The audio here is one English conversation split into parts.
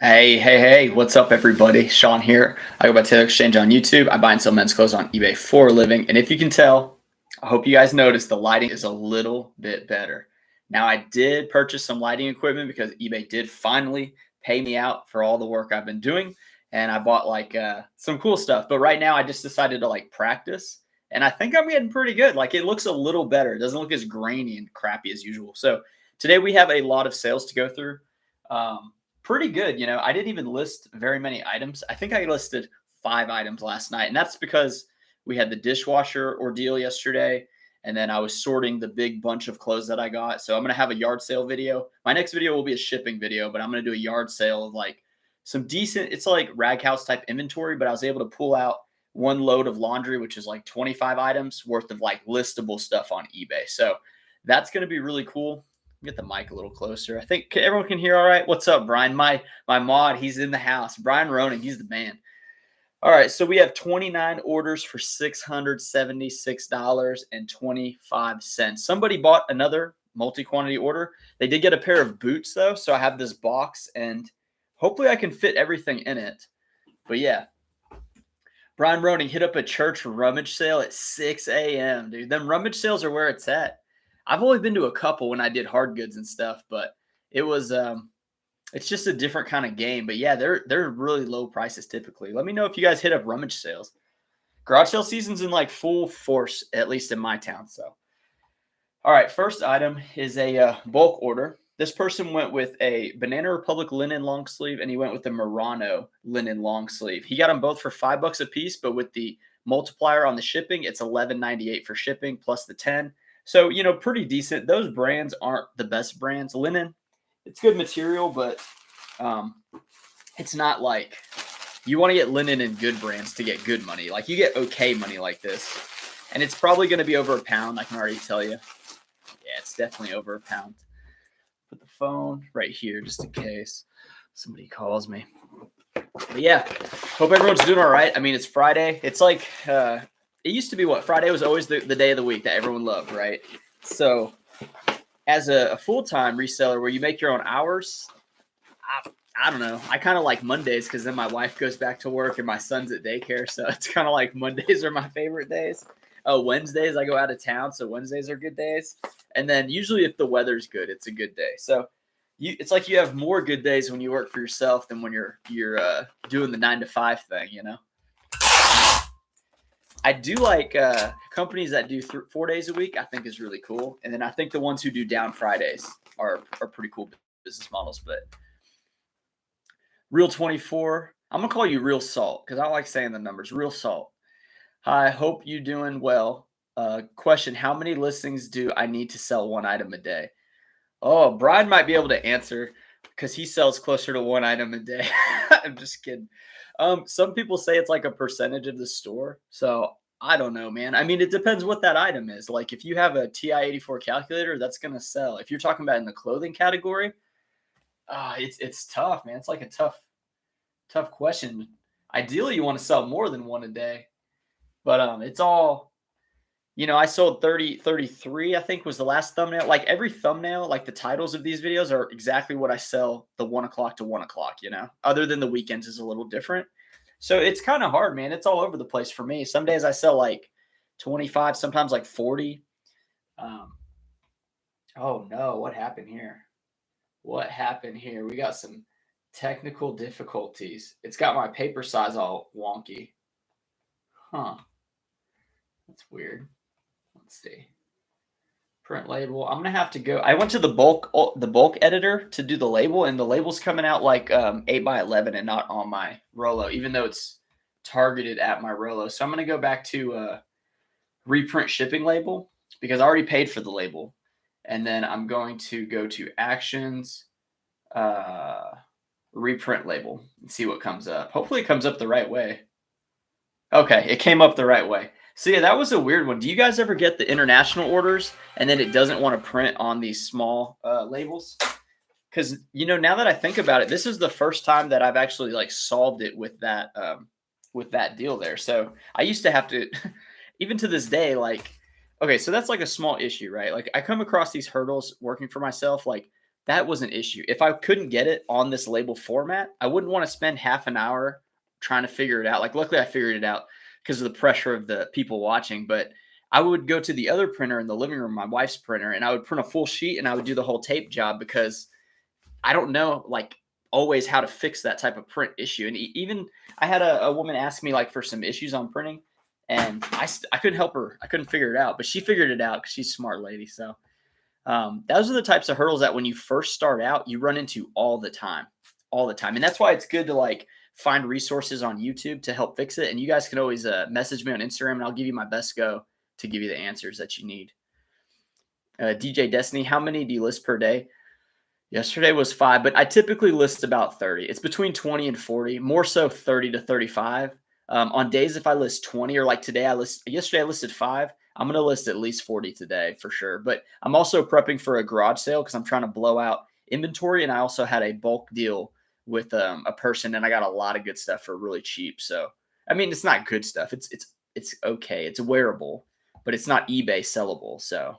Hey, what's up, everybody? Sean here. I go by Taylor Exchange on YouTube. I buy and sell men's clothes on eBay for a living. And if you can tell, I hope you guys noticed the lighting is a little bit better. Now, I did purchase some lighting equipment because eBay did finally pay me out for all the work I've been doing. And I bought some cool stuff. But right now, I just decided to practice. And I think I'm getting pretty good. Like it looks a little better. It doesn't look as grainy and crappy as usual. So today we have a lot of sales to go through. Pretty good. I didn't even list very many items. I think I listed 5 items last night, and that's because we had the dishwasher ordeal yesterday, and then I was sorting the big bunch of clothes that I got. So I'm gonna have a yard sale video. My next video will be a shipping video, but I'm gonna do a yard sale of some decent. It's like rag house type inventory, but I was able to pull out one load of laundry, which is like 25 items worth of listable stuff on eBay. So that's gonna be really cool. Get the mic a little closer. I think everyone can hear all right. What's up, Brian? My mod, he's in the house. Brian Roning, he's the man. All right, so we have 29 orders for $676.25. Somebody bought another multi-quantity order. They did get a pair of boots though, so I have this box and hopefully I can fit everything in it. But yeah, Brian Roning hit up a church rummage sale at 6 a.m. Dude, them rummage sales are where it's at. I've only been to a couple when I did hard goods and stuff, but it was it's just a different kind of game. But yeah, they're really low prices typically. Let me know if you guys hit up rummage sales. Garage sale season's in full force, at least in my town. So, all right, first item is a bulk order. This person went with a Banana Republic linen long sleeve, and he went with the Murano linen long sleeve. He got them both for $5 a piece, but with the multiplier on the shipping, it's $11.98 for shipping plus the 10. So, pretty decent. Those brands aren't the best brands. Linen, it's good material, but it's not like you want to get linen and good brands to get good money. Like you get okay money like this. And it's probably going to be over a pound. I can already tell you. Yeah, it's definitely over a pound. Put the phone right here just in case somebody calls me. But yeah, hope everyone's doing all right. I mean, it's Friday. It's like it used to be Friday was always the day of the week that everyone loved, right? So as a full-time reseller where you make your own hours, I don't know. I kind of like Mondays because then my wife goes back to work and my son's at daycare. So it's kind of like Mondays are my favorite days. Wednesdays I go out of town, so Wednesdays are good days. And then usually if the weather's good, it's a good day. So it's like you have more good days when you work for yourself than when you're doing the 9 to 5 thing, I do like companies that do 4 days a week. I think is really cool, and then I think the ones who do down Fridays are pretty cool business models. But Real 24, I'm gonna call you Real Salt because I like saying the numbers. Real Salt. Hi, hope you doing well. Question: how many listings do I need to sell one item a day? Oh, Brian might be able to answer because he sells closer to one item a day. I'm just kidding. Some people say it's like a percentage of the store. So I don't know, man. I mean, it depends what that item is. Like if you have a TI-84 calculator, that's gonna sell. If you're talking about in the clothing category, it's tough, man. It's like a tough question. Ideally, you want to sell more than one a day, but it's all I sold 33, I think was the last thumbnail. Like every thumbnail, like the titles of these videos are exactly what I sell the 1 o'clock to 1 o'clock, other than the weekends is a little different. So it's kind of hard, man. It's all over the place for me. Some days I sell like 25, sometimes like 40. Oh no, what happened here? What happened here? We got some technical difficulties. It's got my paper size all wonky. Huh. That's weird. Let's see. Print label. I'm gonna have to go. I went to the bulk editor to do the label, and the label's coming out like 8x11 and not on my Rolo, even though it's targeted at my Rolo. So I'm gonna go back to reprint shipping label because I already paid for the label, and then I'm going to go to actions, reprint label, and see what comes up. Hopefully, it comes up the right way. Okay, it came up the right way. So yeah, that was a weird one. Do you guys ever get the international orders and then it doesn't want to print on these small labels? Because now that I think about it, this is the first time that I've actually solved it with that deal there. So I used to have to, even to this day, okay, so that's like a small issue, right? Like I come across these hurdles working for myself. Like that was an issue. If I couldn't get it on this label format, I wouldn't want to spend half an hour trying to figure it out. Like, luckily I figured it out because of the pressure of the people watching, but I would go to the other printer in the living room, my wife's printer, and I would print a full sheet and I would do the whole tape job because I don't know, like, always how to fix that type of print issue. And even I had a woman ask me like for some issues on printing, and I couldn't help her. I couldn't figure it out, but she figured it out because she's a smart lady. So those are the types of hurdles that when you first start out, you run into all the time, all the time. And that's why it's good to like find resources on YouTube to help fix it. And you guys can always message me on Instagram, and I'll give you my best go to give you the answers that you need. DJ Destiny, how many do you list per day? Yesterday was 5, but I typically list about 30. It's between 20 and 40, more so 30 to 35. On days if I list 20, or like today yesterday I listed 5. I'm going to list at least 40 today for sure. But I'm also prepping for a garage sale because I'm trying to blow out inventory, and I also had a bulk deal with a person, and I got a lot of good stuff for really cheap. So I mean, it's not good stuff. It's okay. It's wearable, but it's not eBay sellable. So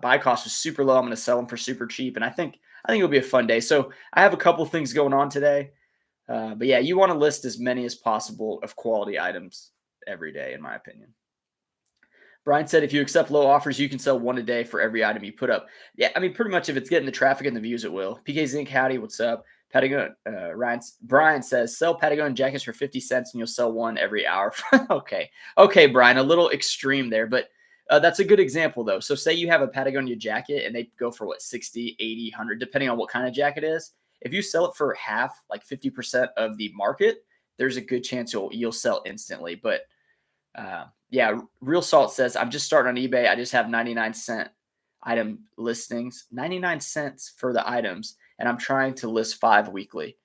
buy cost was super low. I'm going to sell them for super cheap, and I think it'll be a fun day. So I have a couple things going on today, but yeah, you want to list as many as possible of quality items every day, in my opinion. Brian said, if you accept low offers, you can sell 1 a day for every item you put up. Yeah, I mean, pretty much if it's getting the traffic and the views, it will. PK Zinc, howdy, what's up? Patagon, Brian says, sell Patagon jackets for 50 cents and you'll sell 1 every hour. Okay, Brian, a little extreme there, but that's a good example, though. So say you have a Patagonia jacket and they go for what, 60, 80, 100, depending on what kind of jacket it is. If you sell it for half, like 50% of the market, there's a good chance you'll sell instantly. But yeah, Real Salt says, I'm just starting on eBay. I just have 99-cent item listings, 99 cents for the items, and I'm trying to list 5 weekly.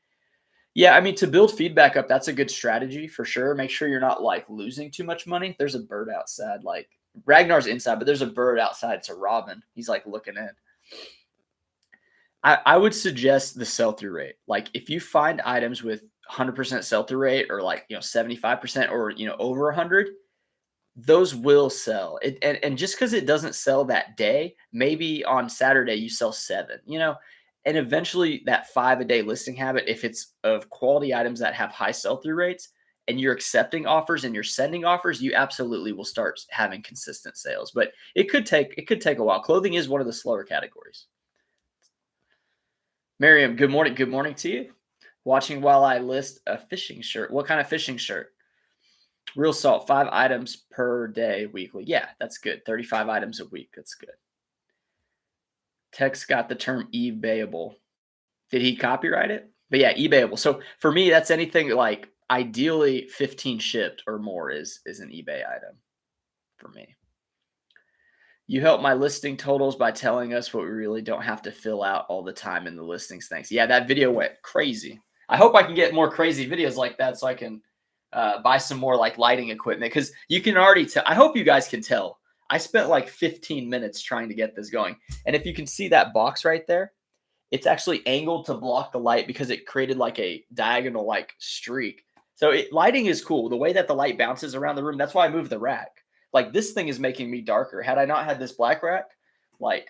Yeah, I mean, to build feedback up, that's a good strategy for sure. Make sure you're not like losing too much money. There's a bird outside, like Ragnar's inside, but there's a bird outside. It's a robin. He's like looking in. I would suggest the sell-through rate. Like if you find items with 100% sell-through rate, or like, 75%, or, over 100, those will sell. And just because it doesn't sell that day, maybe on Saturday you sell 7, and eventually that 5 a day listing habit, if it's of quality items that have high sell-through rates and you're accepting offers and you're sending offers, you absolutely will start having consistent sales. But it could take a while. Clothing is one of the slower categories. Miriam, good morning. Good morning to you. Watching while I list a fishing shirt. What kind of fishing shirt? Real Salt, 5 items per day weekly. Yeah, that's good. 35 items a week. That's good. Tex got the term eBayable. Did he copyright it? But yeah, eBayable. So for me, that's anything like ideally 15 shipped or more is an eBay item for me. You help my listing totals by telling us what we really don't have to fill out all the time in the listings. Thanks. Yeah, that video went crazy. I hope I can get more crazy videos like that so I can buy some more like lighting equipment, because you can already tell. I hope you guys can tell. I spent like 15 minutes trying to get this going. And if you can see that box right there, it's actually angled to block the light because it created like a diagonal like streak. So lighting is cool. The way that the light bounces around the room, that's why I moved the rack. Like this thing is making me darker. Had I not had this black rack, like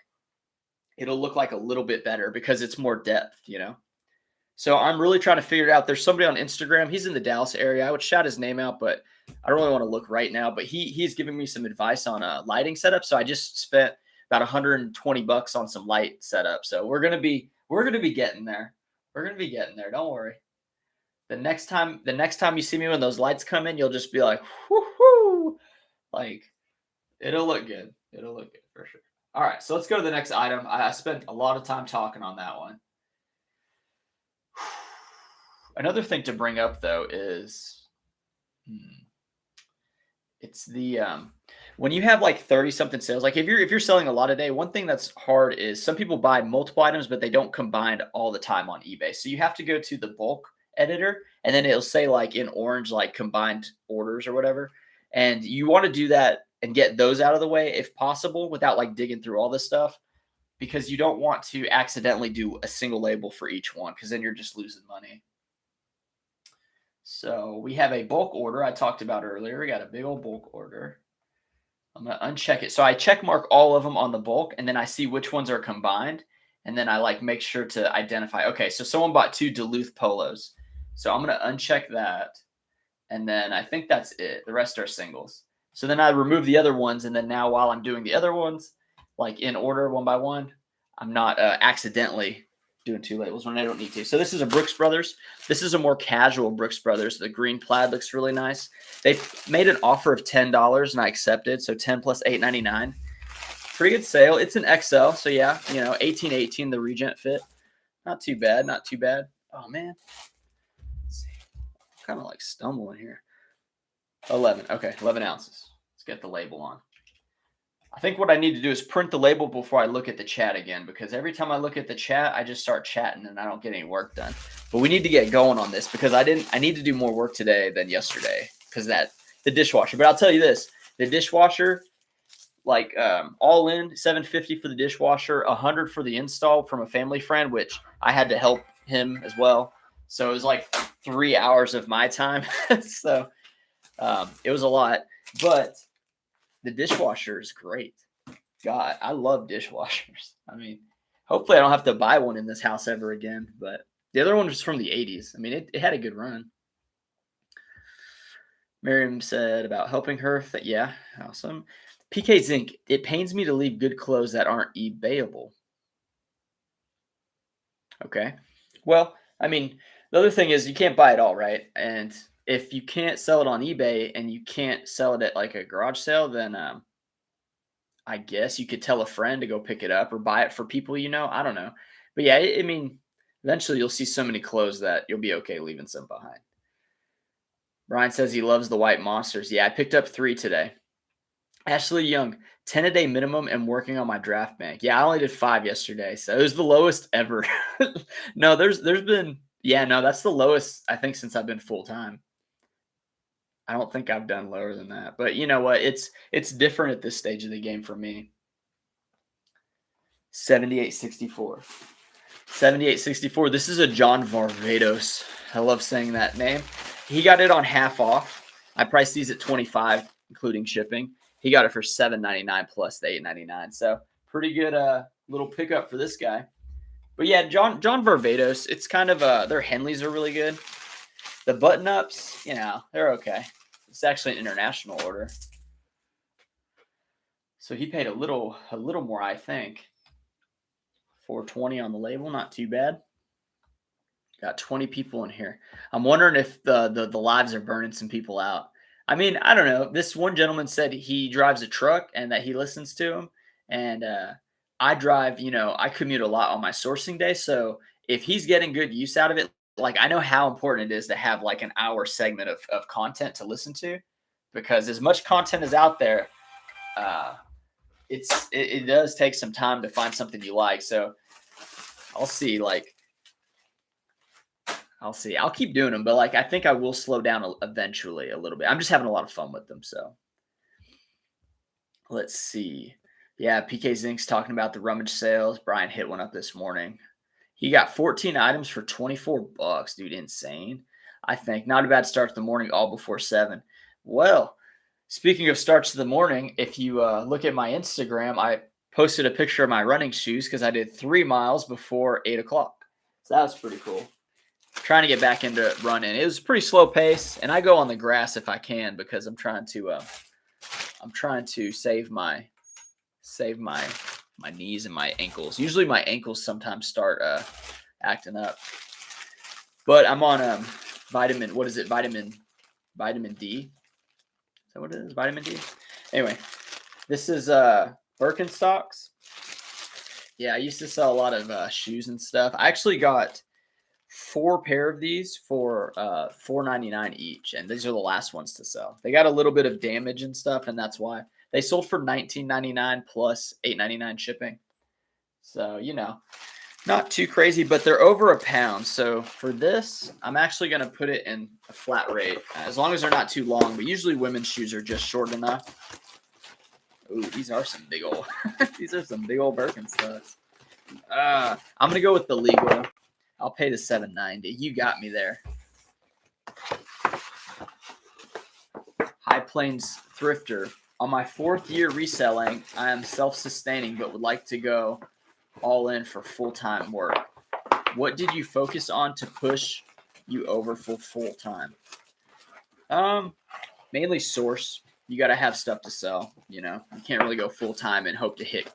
it'll look like a little bit better because it's more depth, So I'm really trying to figure it out. There's somebody on Instagram. He's in the Dallas area. I would shout his name out, but I don't really want to look right now. But he's giving me some advice on a lighting setup. So I just spent about $120 on some light setup. So we're gonna be getting there. We're gonna be getting there. Don't worry. The next time you see me when those lights come in, you'll just be like, whoo, like it'll look good. It'll look good for sure. All right, so let's go to the next item. I spent a lot of time talking on that one. Another thing to bring up though is it's the when you have like 30 something sales, like if you're selling a lot a day, one thing that's hard is some people buy multiple items, but they don't combine all the time on eBay. So you have to go to the bulk editor, and then it'll say like in orange, like combined orders or whatever. And you want to do that and get those out of the way if possible without like digging through all this stuff, because you don't want to accidentally do a single label for each one, because then you're just losing money. So we have a bulk order I talked about earlier. We got a big old bulk order. I'm going to uncheck it. So I check mark all of them on the bulk, and then I see which ones are combined. And then I like make sure to identify, okay, so someone bought 2 Duluth polos. So I'm going to uncheck that. And then I think that's it. The rest are singles. So then I remove the other ones. And then now while I'm doing the other ones, like in order one by one, I'm not accidentally doing 2 labels when I don't need to. So this is a Brooks Brothers. This is a more casual Brooks Brothers. The green plaid looks really nice. They made an offer of $10 and I accepted. So 10 plus $8.99. Pretty good sale. It's an XL. So yeah, 1818, the Regent fit. Not too bad. Not too bad. Oh man. Let's see. I'm kind of like stumbling here. 11. Okay, 11 ounces. Let's get the label on. I think what I need to do is print the label before I look at the chat again, because every time I look at the chat, I just start chatting and I don't get any work done. But we need to get going on this because I need to do more work today than yesterday because the dishwasher. But I'll tell you this, the dishwasher, like all in $750 for the dishwasher, $100 for the install from a family friend, which I had to help him as well. So it was like 3 hours of my time. So it was a lot, but the dishwasher is great. God, I love dishwashers. I mean, hopefully I don't have to buy one in this house ever again, but the other one was from the 80s. I mean, it had a good run. Miriam said about helping her. Yeah, awesome. PK Zinc, it pains me to leave good clothes that aren't eBayable. Okay. Well, I mean, the other thing is you can't buy it all, right? And if you can't sell it on eBay and you can't sell it at like a garage sale, then I guess you could tell a friend to go pick it up or buy it for people you know. I don't know. But yeah, I mean, eventually you'll see so many clothes that you'll be okay leaving some behind. Brian says he loves the white monsters. Yeah, I picked up 3 today. Ashley Young, 10 a day minimum and working on my draft bank. Yeah, I only did 5 yesterday. So it was the lowest ever. No, there's been, yeah, no, that's the lowest I think since I've been full time. I don't think I've done lower than that. But you know what? It's different at this stage of the game for me. 7864. 7864. This is a John Varvatos. I love saying that name. He got it on half off. I priced these at $25, including shipping. He got it for $7.99 plus the $8.99. So pretty good little pickup for this guy. But yeah, John Varvatos, it's kind of their Henleys are really good. The button-ups, they're okay. It's actually an international order. So he paid a little more, I think. $4.20 on the label, not too bad. Got 20 people in here. I'm wondering if the lives are burning some people out. I mean, I don't know. This one gentleman said he drives a truck and that he listens to him. And I drive, I commute a lot on my sourcing day. So if he's getting good use out of it, like I know how important it is to have like an hour segment of content to listen to, because as much content is out there, it does take some time to find something you like. So I'll see. I'll keep doing them, but like I think I will slow down eventually a little bit. I'm just having a lot of fun with them. So let's see. Yeah, PK Zink's talking about the rummage sales. Brian hit one up this morning. He got 14 items for $24, dude. Insane. I think not a bad start to the morning, all before 7. Well, speaking of starts to the morning, if you look at my Instagram, I posted a picture of my running shoes because I did 3 miles before 8 o'clock. So that was pretty cool. Trying to get back into running. It was a pretty slow pace, and I go on the grass if I can because I'm trying to save my knees and my ankles. Usually my ankles sometimes start acting up. But I'm on vitamin D. Is that what it is? Vitamin D? Anyway, this is Birkenstocks. Yeah, I used to sell a lot of shoes and stuff. I actually got 4 pair of these for $4.99 each, and these are the last ones to sell. They got a little bit of damage and stuff, and that's why they sold for $19.99 plus $8.99 shipping. So not too crazy, but they're over a pound. So for this, I'm actually going to put it in a flat rate as long as they're not too long. But usually women's shoes are just short enough. Ooh, these are some big old Birkenstocks. I'm going to go with the legal. I'll pay the $7.90. You got me there. High Plains Thrifter. On my 4th year reselling, I am self-sustaining but would like to go all in for full-time work. What did you focus on to push you over for full-time? Mainly source. You got to have stuff to sell. You can't really go full-time and hope to hit.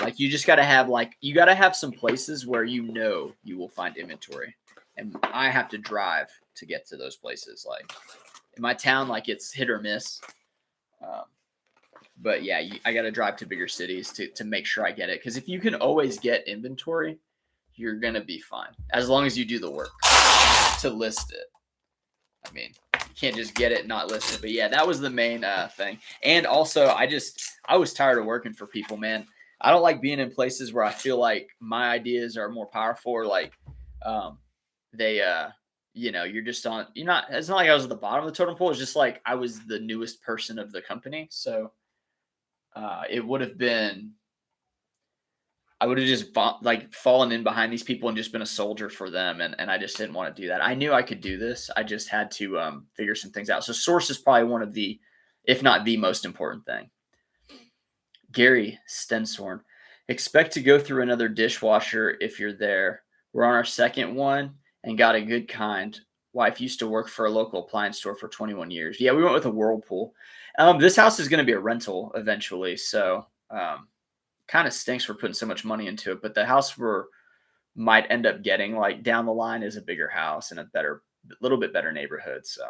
Like you just got to have you got to have some places where you will find inventory, and I have to drive to get to those places. Like in my town, like it's hit or miss. But yeah, I got to drive to bigger cities to make sure I get it. Because if you can always get inventory, you're going to be fine. As long as you do the work to list it. I mean, you can't just get it and not list it. But yeah, that was the main thing. And also, I was tired of working for people, man. I don't like being in places where I feel like my ideas are more powerful, or like you're just on, it's not like I was at the bottom of the totem pole. It's just like I was the newest person of the company. So it would have been, I would have just fallen in behind these people and just been a soldier for them. And I just didn't want to do that. I knew I could do this. I just had to figure some things out. So source is probably one of the, if not the most important thing. Gary Stensorn, expect to go through another dishwasher if you're there. We're on our second one and got a good kind. Wife used to work for a local appliance store for 21 years. Yeah, we went with a Whirlpool. This house is going to be a rental eventually. So kind of stinks for putting so much money into it. But the house might end up getting like down the line is a bigger house and a little bit better neighborhood. So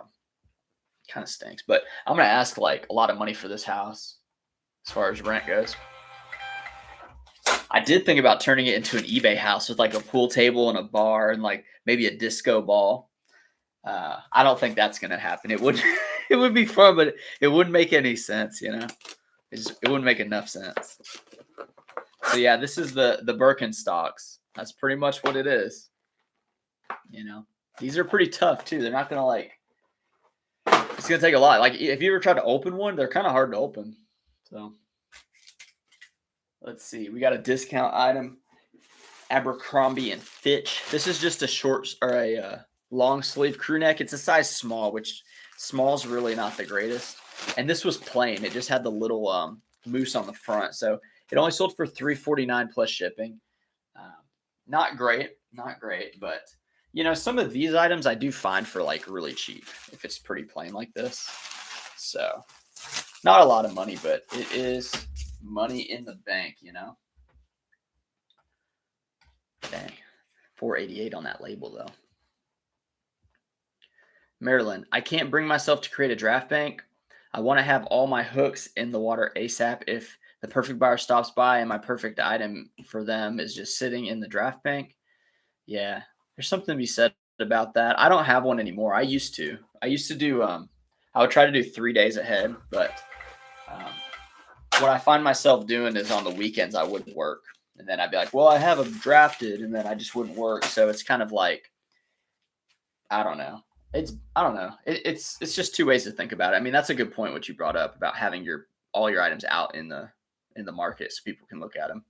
kind of stinks. But I'm going to ask like a lot of money for this house as far as rent goes. I did think about turning it into an eBay house with like a pool table and a bar and like maybe a disco ball. I don't think that's going to happen. It would be fun, but it wouldn't make any sense, It wouldn't make enough sense. So yeah, this is the Birkenstocks. That's pretty much what it is. These are pretty tough too. They're not going to it's going to take a lot. Like if you ever try to open one, they're kind of hard to open. So let's see. We got a discount item, Abercrombie and Fitch. This is just a short or a long sleeve crew neck. It's a size small, which small's really not the greatest. And this was plain. It just had the little moose on the front. So it only sold for $349 plus shipping. Not great, but some of these items I do find for like really cheap if it's pretty plain like this. So not a lot of money, but it is money in the bank, Dang, $488 on that label though. Maryland, I can't bring myself to create a draft bank. I want to have all my hooks in the water ASAP. If the perfect buyer stops by and my perfect item for them is just sitting in the draft bank. Yeah, there's something to be said about that. I don't have one anymore. I used to do, I would try to do 3 days ahead, but what I find myself doing is on the weekends, I wouldn't work. And then I'd be like, well, I have them drafted, and then I just wouldn't work. So it's kind of like, I don't know. It's just two ways to think about it. I mean, that's a good point, what you brought up about having all your items out in the market so people can look at them.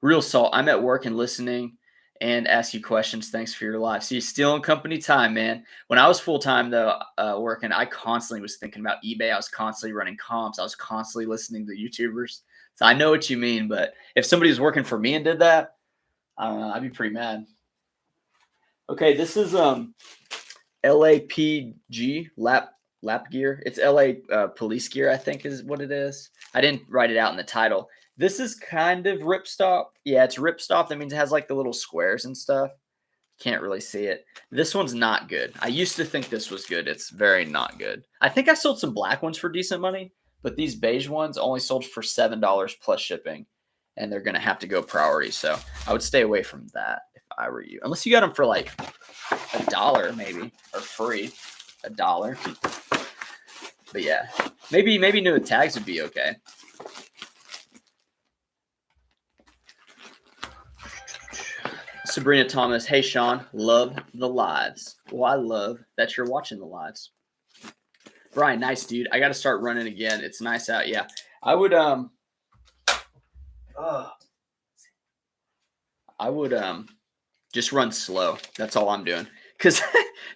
Real Salt, I'm at work and listening and ask you questions. Thanks for your life. See, stealing company time, man. When I was full-time though, working, I constantly was thinking about eBay. I was constantly running comps. I was constantly listening to YouTubers. So I know what you mean, but if somebody was working for me and did that, I don't know, I'd be pretty mad. Okay, this is LAPG, lap gear. It's LA police gear, I think is what it is. I didn't write it out in the title. This is kind of ripstop. Yeah, it's ripstop. That means it has like the little squares and stuff. Can't really see it. This one's not good. I used to think this was good. It's very not good. I think I sold some black ones for decent money, but these beige ones only sold for $7 plus shipping, and they're going to have to go priority. So I would stay away from that if I were you. Unless you got them for like $1 maybe, or free, $1. But yeah, maybe new tags would be okay. Sabrina Thomas, hey Sean, love the lives. Well, I love that you're watching the lives. Brian, nice dude. I got to start running again. It's nice out. Yeah, I would just run slow. That's all I'm doing. Because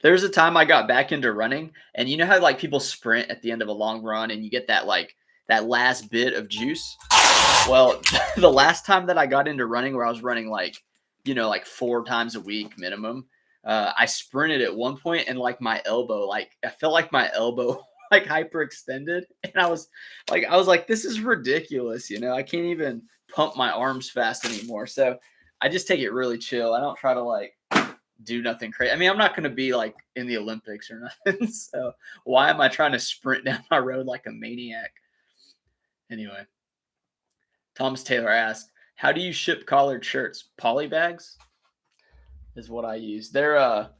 there's a time I got back into running, and you know how like people sprint at the end of a long run, and you get that like that last bit of juice. Well, the last time that I got into running, where I was running like, like 4 times a week minimum, I sprinted at one point and like my elbow, like I felt like my elbow like hyperextended, and I was like, this is ridiculous, I can't even pump my arms fast anymore. So I just take it really chill. I don't try to like do nothing crazy. I mean, I'm not going to be like in the Olympics or nothing. So why am I trying to sprint down my road like a maniac? Anyway, Thomas Taylor asked, how do you ship collared shirts? Poly bags is what I use. They're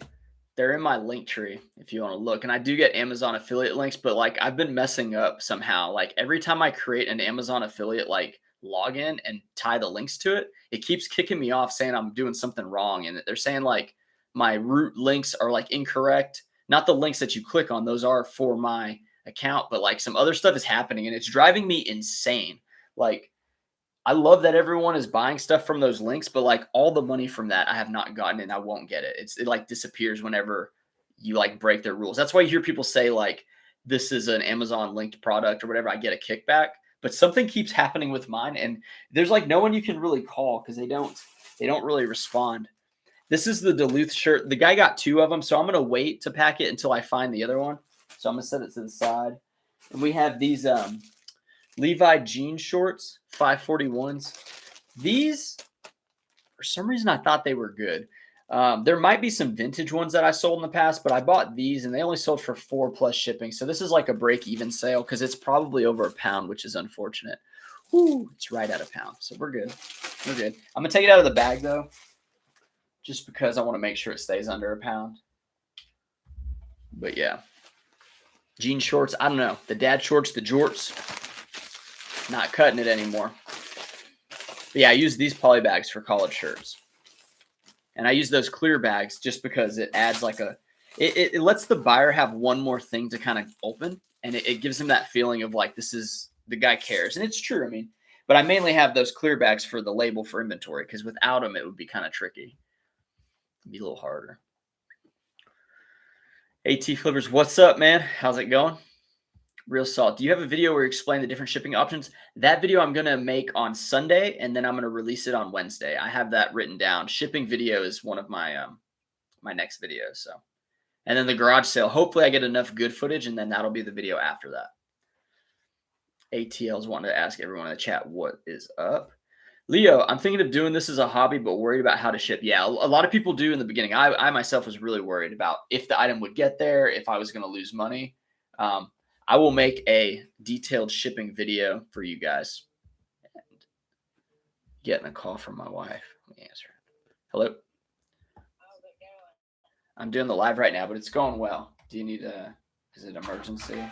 in my link tree if you want to look. And I do get Amazon affiliate links, but like I've been messing up somehow. Like every time I create an Amazon affiliate like login and tie the links to it, it keeps kicking me off saying I'm doing something wrong. And they're saying like my root links are like incorrect. Not the links that you click on, those are for my account, but like some other stuff is happening and it's driving me insane. Like I love that everyone is buying stuff from those links, but like all the money from that I have not gotten and I won't get it. It like disappears whenever you like break their rules. That's why you hear people say like, this is an Amazon linked product or whatever. I get a kickback, but something keeps happening with mine. And there's like no one you can really call because they don't really respond. This is the Duluth shirt. The guy got 2 of them. So I'm going to wait to pack it until I find the other one. So I'm going to set it to the side. And we have these, Levi jean shorts, 541s. These, for some reason, I thought they were good. There might be some vintage ones that I sold in the past, but I bought these and they only sold for 4+ shipping. So this is like a break-even sale because it's probably over £1, which is unfortunate. Whew, it's right at £1. So we're good. We're good. I'm going to take it out of the bag, though, just because I want to make sure it stays under £1. But yeah. Jean shorts, I don't know. The dad shorts, the jorts. Not cutting it anymore. But yeah, I use these poly bags for collared shirts. And I use those clear bags just because it adds like it lets the buyer have one more thing to kind of open. And it gives them that feeling of like, this is, the guy cares. And it's true, I mean, but I mainly have those clear bags for the label for inventory because without them, it would be kind of tricky. It'd be a little harder. AT Flippers, what's up, man? How's it going? Real Salt, do you have a video where you explain the different shipping options? That video I'm going to make on Sunday, and then I'm going to release it on Wednesday. I have that written down. Shipping video is one of my my next videos. So, and then the garage sale. Hopefully I get enough good footage, and then that'll be the video after that. ATL's wanting to ask everyone in the chat what is up. Leo, I'm thinking of doing this as a hobby, but worried about how to ship. Yeah, a lot of people do in the beginning. I myself was really worried about if the item would get there, if I was going to lose money. I will make a detailed shipping video for you guys. And getting a call from my wife. Let me answer it. Hello? How's it going? I'm doing the live right now, but it's going well. Do you need is it emergency?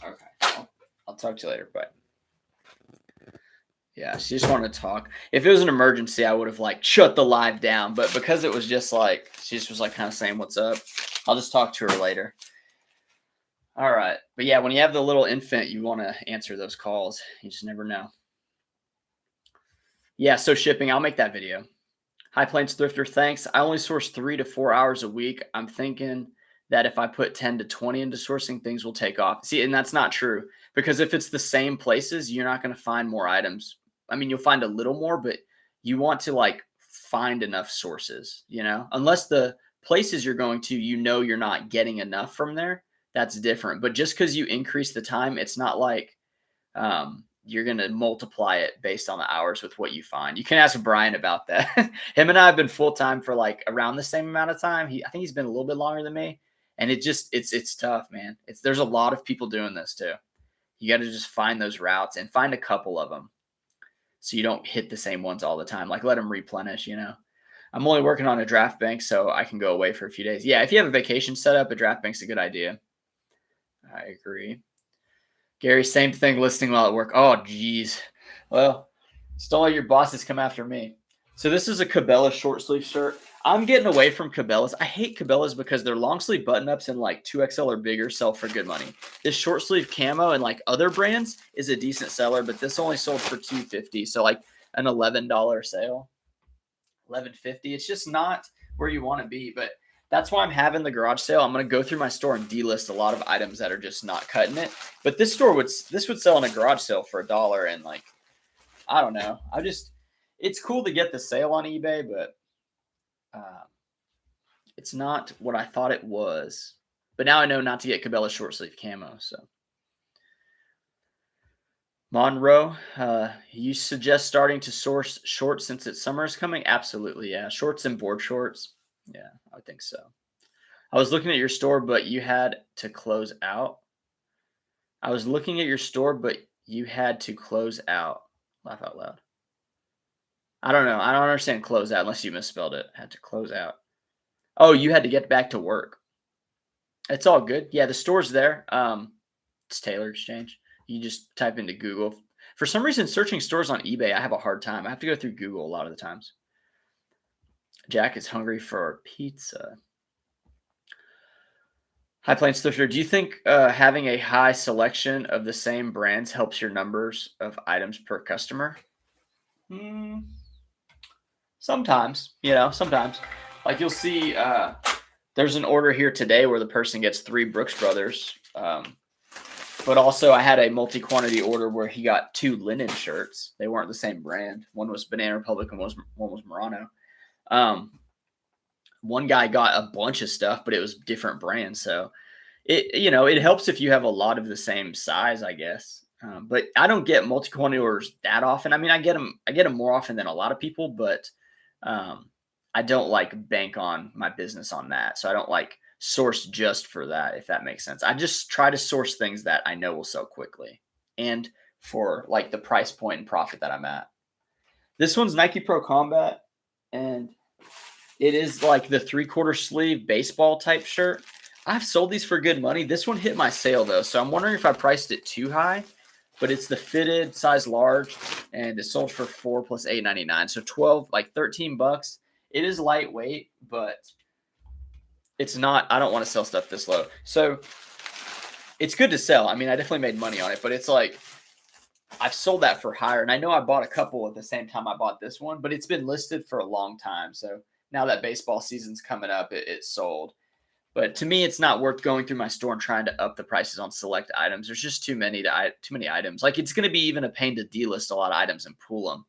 Okay. I'll talk to you later. Bye. Yeah, she just wanted to talk. If it was an emergency, I would have like shut the live down. But because it was just like, she just was like kind of saying what's up, I'll just talk to her later. All right. But yeah, when you have the little infant, you want to answer those calls. You just never know. Yeah, so shipping, I'll make that video. High Plains Thrifter, thanks. I only source 3 to 4 hours a week. I'm thinking that if I put 10 to 20 into sourcing, things will take off. See, and that's not true. Because if it's the same places, you're not going to find more items. I mean, you'll find a little more, but you want to like find enough sources, unless the places you're going to, you're not getting enough from there. That's different. But just because you increase the time, it's not like you're going to multiply it based on the hours with what you find. You can ask Brian about that. Him and I have been full-time for like around the same amount of time. I think he's been a little bit longer than me. And it's tough, man. There's a lot of people doing this too. You got to just find those routes and find a couple of them so you don't hit the same ones all the time. Like let them replenish, I'm only working on a draft bank, so I can go away for a few days. Yeah, if you have a vacation set up, a draft bank's a good idea. I agree. Gary, same thing, listening while at work. Oh, geez. Well, just don't let your bosses come after me. So this is a Cabela short sleeve shirt. I'm getting away from Cabela's. I hate Cabela's because their long sleeve button ups in like 2XL or bigger sell for good money. This short sleeve camo and like other brands is a decent seller, but this only sold for $2.50. So like an $11 sale, $11.50. It's just not where you want to be. But That's why I'm having the garage sale. I'm going to go through my store and delist a lot of items that are just not cutting it. But this would sell in a garage sale for $1, and like, I don't know. It's cool to get the sale on eBay, but it's not what I thought it was. But now I know not to get Cabela short sleeve camo. So Monroe, you suggest starting to source shorts since it's summer is coming? Absolutely, yeah. Shorts and board shorts. Yeah, I think so. I was looking at your store, but you had to close out. I was looking at your store, but you had to close out. Laugh out loud. I don't know. I don't understand close out unless you misspelled it. Had to close out. Oh, you had to get back to work. It's all good. Yeah, the store's there. It's Taylor Exchange. You just type into Google. For some reason, searching stores on eBay, I have a hard time. I have to go through Google a lot of the times. Jack is hungry for pizza. High Plains Thrifter, do you think having a high selection of the same brands helps your numbers of items per customer? Sometimes, sometimes. Like you'll see, there's an order here today where the person gets 3 Brooks Brothers. But also I had a multi-quantity order where he got 2 linen shirts. They weren't the same brand. One was Banana Republic and one was Murano. One guy got a bunch of stuff, but it was different brands. So it helps if you have a lot of the same size, I guess. But I don't get multi-quantity orders that often. I mean, I get them more often than a lot of people, but I don't like bank on my business on that. So I don't like source just for that, if that makes sense. I just try to source things that I know will sell quickly and for like the price point and profit that I'm at. This one's Nike Pro Combat, and it is like the 3/4 sleeve baseball type shirt. I've sold these for good money. This one hit my sale though, so I'm wondering if I priced it too high. But it's the fitted size large, and it sold for $4 plus $8.99, so 12, like $13. It is lightweight, but it's not. I don't want to sell stuff this low, so it's good to sell. I mean, I definitely made money on it, but it's like I've sold that for higher, and I know I bought a couple at the same time I bought this one, but it's been listed for a long time. So now that baseball season's coming up, it sold. But to me, it's not worth going through my store and trying to up the prices on select items. There's just too many items. Like it's going to be even a pain to delist a lot of items and pool them.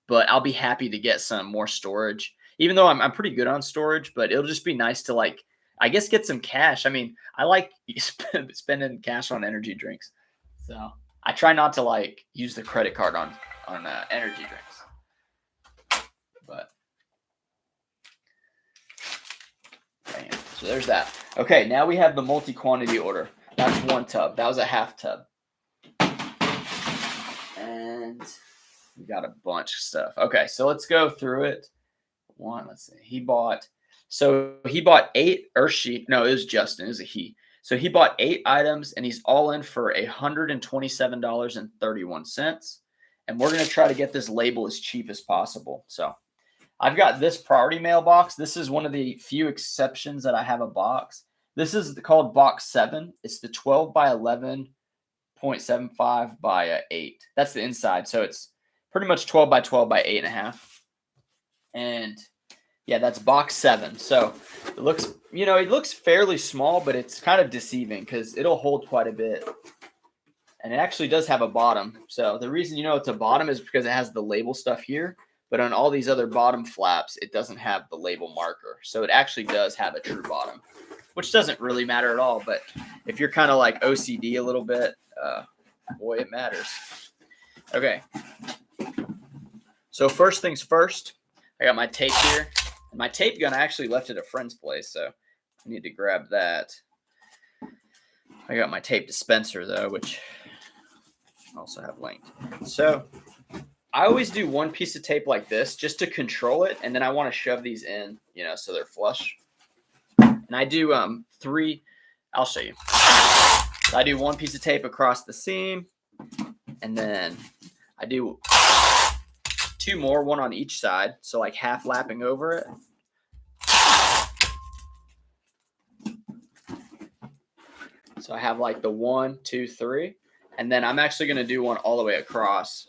But I'll be happy to get some more storage, even though I'm pretty good on storage. But it'll just be nice to like, I guess, get some cash. I mean, I like spending cash on energy drinks, so I try not to like use the credit card on energy drinks. But bam. So there's that. Okay, now we have the multi-quantity order. That's 1 tub. That was a half tub. And we got a bunch of stuff. Okay, so let's go through it. Let's see. He bought 8, or she. No, it was Justin. It was a he. So he bought 8 items, and he's all in for $127.31. And we're going to try to get this label as cheap as possible. So I've got this priority mail box. This is one of the few exceptions that I have a box. This is called box 7. It's the 12 by 11.75 by 8. That's the inside. So it's pretty much 12 by 12 by 8.5. And yeah, that's box 7. So it looks fairly small, but it's kind of deceiving because it'll hold quite a bit. And it actually does have a bottom. So the reason it's a bottom is because it has the label stuff here. But on all these other bottom flaps, it doesn't have the label marker. So it actually does have a true bottom, which doesn't really matter at all. But if you're kind of like OCD a little bit, boy, it matters. Okay. So first things first, I got my tape here. My tape gun I actually left at a friend's place, so I need to grab that. I got my tape dispenser, though, which I also have linked. So I always do one piece of tape like this just to control it, and then I want to shove these in, so they're flush. And I do 3. I'll show you. So I do one piece of tape across the seam, and then I do 2 more, one on each side, so like half lapping over it. So I have like the 1, 2, 3, and then I'm actually going to do one all the way across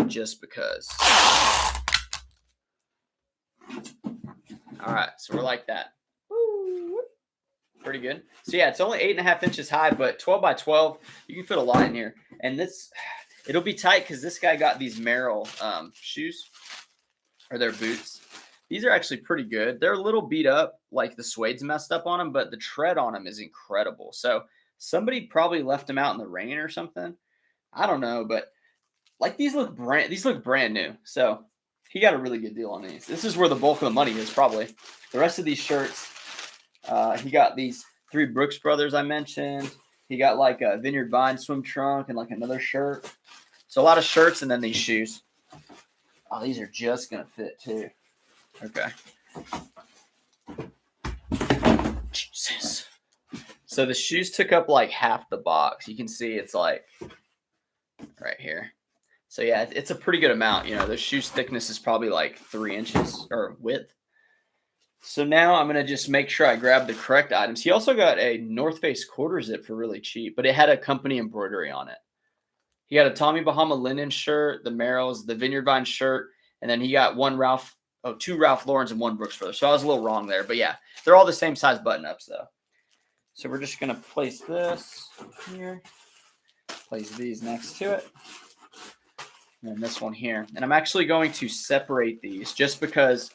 just because. All right, so we're like that. Woo. Pretty good. So yeah, it's only 8.5 inches high, but 12 by 12, you can fit a lot in here. And this, it'll be tight because this guy got these Merrill shoes, or their boots. These are actually pretty good. They're a little beat up, like the suede's messed up on them, but the tread on them is incredible. So somebody probably left them out in the rain or something. I don't know, but like these look brand new. So he got a really good deal on these. This is where the bulk of the money is probably. The rest of these shirts, he got these 3 Brooks Brothers I mentioned. He got like a Vineyard Vine swim trunk and like another shirt. So a lot of shirts and then these shoes. Oh, these are just gonna fit too. Okay. Jesus. So the shoes took up like half the box. You can see it's like right here. So yeah, it's a pretty good amount. You know, the shoe's thickness is probably like 3 inches or width. So now I'm going to just make sure I grab the correct items. He also got a North Face quarter zip for really cheap, but it had a company embroidery on it. He got a Tommy Bahama linen shirt, the Merrells, the Vineyard Vine shirt, and then he got 2 Ralph Laurens and 1 Brooks Brothers. So I was a little wrong there, but yeah, they're all the same size button-ups though. So we're just going to place this here, place these next to it, and this one here. And I'm actually going to separate these just because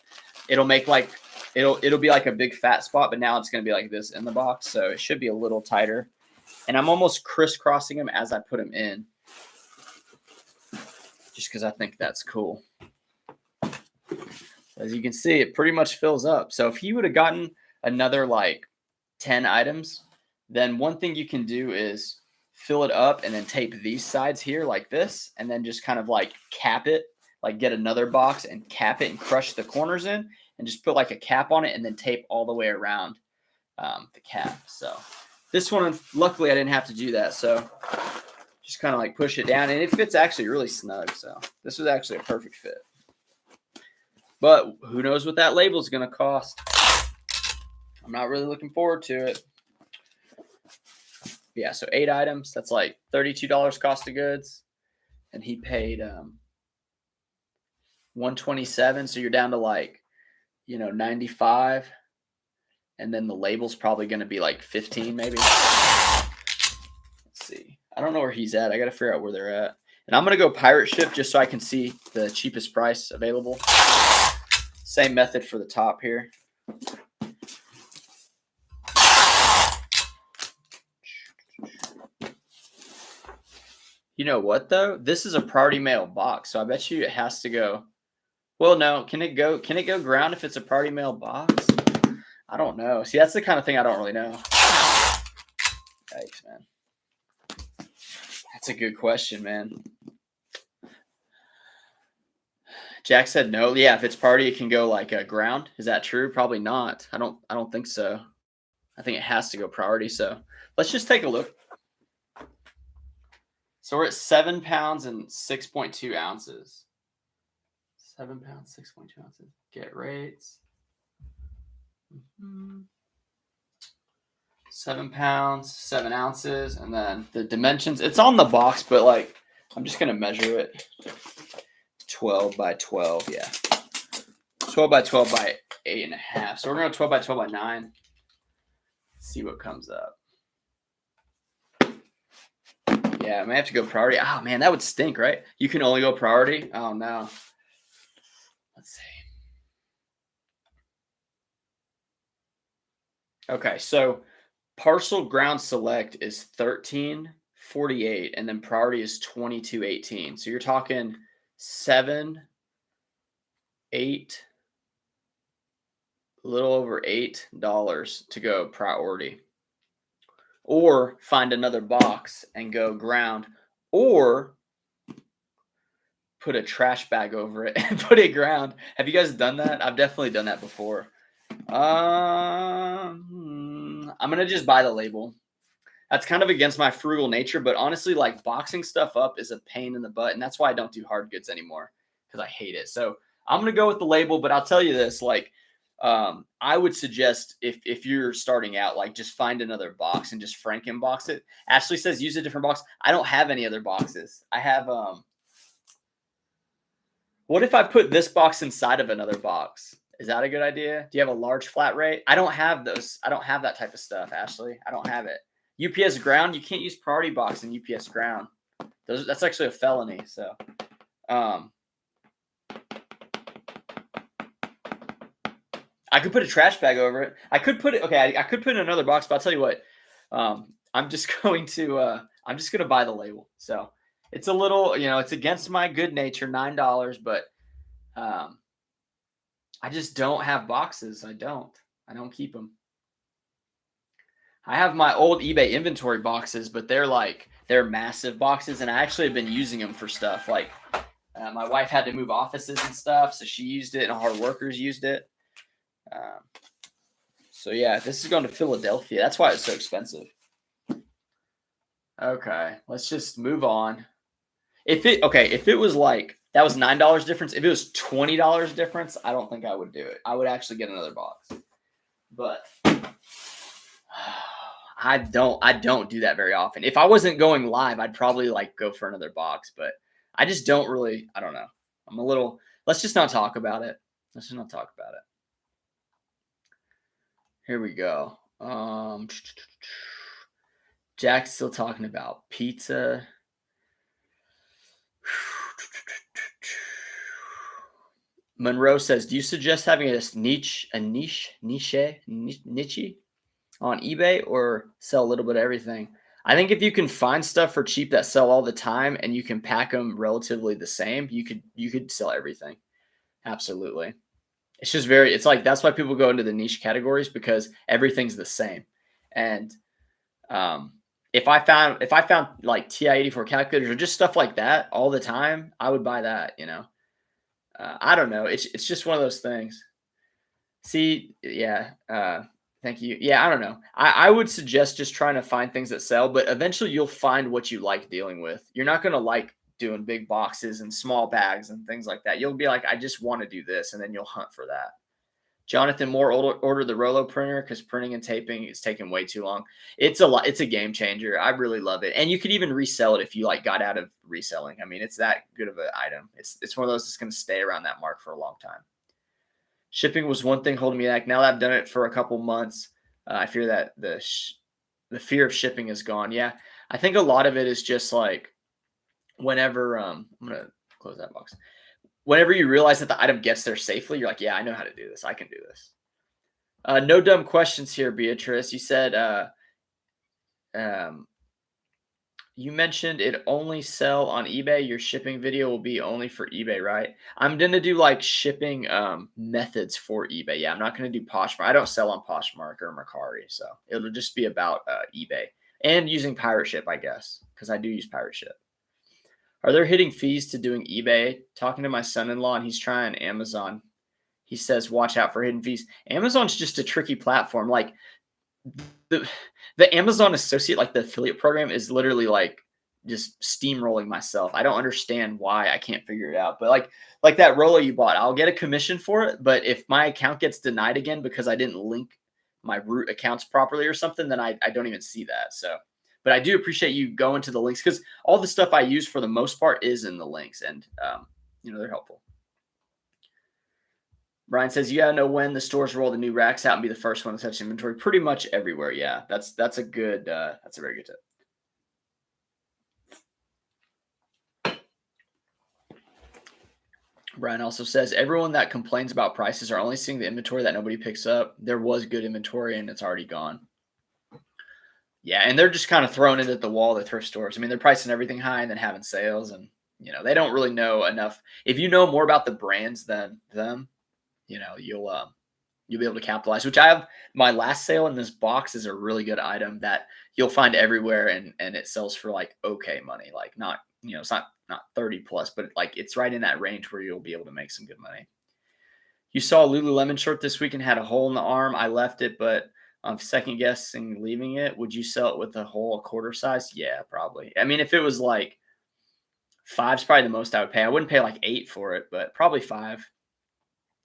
it'll make like, it'll be like a big fat spot, but now it's going to be like this in the box. So it should be a little tighter. And I'm almost crisscrossing them as I put them in, just because I think that's cool. As you can see, it pretty much fills up. So if he would have gotten another like 10 items, then one thing you can do is fill it up and then tape these sides here like this, and then just kind of like cap it, like get another box and cap it and crush the corners in and just put like a cap on it and then tape all the way around the cap. So this one, luckily I didn't have to do that. So just kind of like push it down, and it fits actually really snug. So this was actually a perfect fit. But who knows what that label is going to cost. I'm not really looking forward to it. Yeah, so 8 items. That's like $32 cost of goods. And he paid $127. So you're down to like, 95. And then the label's probably going to be like 15 maybe. Let's see. I don't know where he's at. I got to figure out where they're at. And I'm going to go pirate ship just so I can see the cheapest price available. Same method for the top here. You know what though? This is a priority mail box, so I bet you it has to go. Well, no, can it go ground if it's a priority mail box? I don't know. See, that's the kind of thing I don't really know. Thanks, man. That's a good question, man. Jack said no. Yeah, if it's priority, it can go like a ground. Is that true? Probably not. I don't think so. I think it has to go priority. So let's just take a look. So we're at 7 pounds and 6.2 ounces. 7 pounds, 6.2 ounces. Get rates. 7 pounds, 7 ounces, and then the dimensions. It's on the box, but like I'm just gonna measure it. 12 by 12, yeah. 12 by 12 by 8.5. So we're gonna go 12 by 12 by 9. Let's see what comes up. Yeah, I may have to go priority. Oh man, that would stink, right? You can only go priority. Oh no. Let's see. Okay, so parcel ground select is $13.48, and then priority is $22.18. So you're talking $7, $8, a little over $8 to go priority. Or find another box and go ground, or put a trash bag over it and put it ground. Have you guys done that? I've definitely done that before. I'm gonna just buy the label. That's kind of against my frugal nature, but honestly, like boxing stuff up is a pain in the butt, and that's why I don't do hard goods anymore, because I hate it. So I'm gonna go with the label, but I'll tell you this, like I would suggest if you're starting out, like just find another box and just Frankenbox it. Ashley says use a different box. I don't have any other boxes. I have what if I put this box inside of another box? Is that a good idea? Do you have a large flat rate? I don't have those. I don't have that type of stuff, Ashley. I don't have it. UPS ground, you can't use priority box in UPS ground. That's actually a felony. So, I could put a trash bag over it. I could put it. Okay, I could put it in another box, but I'll tell you what. I'm just going to buy the label. So it's a little, it's against my good nature, $9, but I just don't have boxes. I don't keep them. I have my old eBay inventory boxes, but they're massive boxes, and I actually have been using them for stuff like my wife had to move offices and stuff, so she used it, and our workers used it. So yeah, this is going to Philadelphia. That's why it's so expensive. Okay, let's just move on. If it was like that was $9 difference, if it was $20 difference, I don't think I would do it. I would actually get another box. But I don't do that very often. If I wasn't going live, I'd probably like go for another box, but I just don't really, I don't know. I'm a little, let's just not talk about it. Let's just not talk about it. Here we go. Jack's still talking about pizza. Monroe says, do you suggest having a niche on eBay or sell a little bit of everything? I think if you can find stuff for cheap that sell all the time and you can pack them relatively the same, you could sell everything. Absolutely. It's just it's like, that's why people go into the niche categories, because everything's the same. And if I found like TI-84 calculators or just stuff like that all the time, I would buy that, I don't know. It's just one of those things. See, yeah. Thank you. Yeah, I don't know. I would suggest just trying to find things that sell, but eventually you'll find what you like dealing with. You're not going to like doing big boxes and small bags and things like that. You'll be like, I just want to do this, and then you'll hunt for that. Jonathan Moore ordered the Rolo printer because printing and taping is taking way too long. It's a game changer. I really love it. And you could even resell it if you got out of reselling. I mean, it's that good of an item. It's one of those that's going to stay around that mark for a long time. Shipping was one thing holding me back. Now that I've done it for a couple months, I fear that the fear of shipping is gone. Yeah, I think a lot of it is just like whenever I'm gonna close that box. Whenever you realize that the item gets there safely, you're like, yeah, I know how to do this. I can do this. No dumb questions here, Beatrice. You said you mentioned it only sell on eBay. Your shipping video will be only for eBay, right? I'm going to do like shipping methods for eBay. Yeah, I'm not going to do Poshmark. I don't sell on Poshmark or Mercari. So it'll just be about eBay and using pirate ship, I guess, because I do use pirate ship. Are there hitting fees to doing eBay? Talking to my son-in-law, and he's trying Amazon. He says, watch out for hidden fees. Amazon's just a tricky platform. Like the Amazon associate, like the affiliate program, is literally like just steamrolling myself. I don't understand why. I can't figure it out. But like that Rolo you bought, I'll get a commission for it. But if my account gets denied again because I didn't link my root accounts properly or something, then I don't even see that. So, but I do appreciate you going to the links, because all the stuff I use for the most part is in the links, and they're helpful. Brian says, you gotta know when the stores roll the new racks out and be the first one to touch inventory. Pretty much everywhere. Yeah, that's a good that's a very good tip. Brian also says, everyone that complains about prices are only seeing the inventory that nobody picks up. There was good inventory and it's already gone. Yeah, and they're just kind of throwing it at the wall, the thrift stores. I mean, they're pricing everything high and then having sales, and they don't really know enough. If you know more about the brands than them, you'll be able to capitalize. Which I have my last sale in this box is a really good item that you'll find everywhere, and it sells for like okay money, like not it's not 30 plus, but like it's right in that range where you'll be able to make some good money. You saw a Lululemon shirt this week and had a hole in the arm. I left it, but I'm second guessing leaving it. Would you sell it with a hole a quarter size? Yeah, probably. I mean, if it was like 5's probably the most I would pay. I wouldn't pay like 8 for it, but probably 5.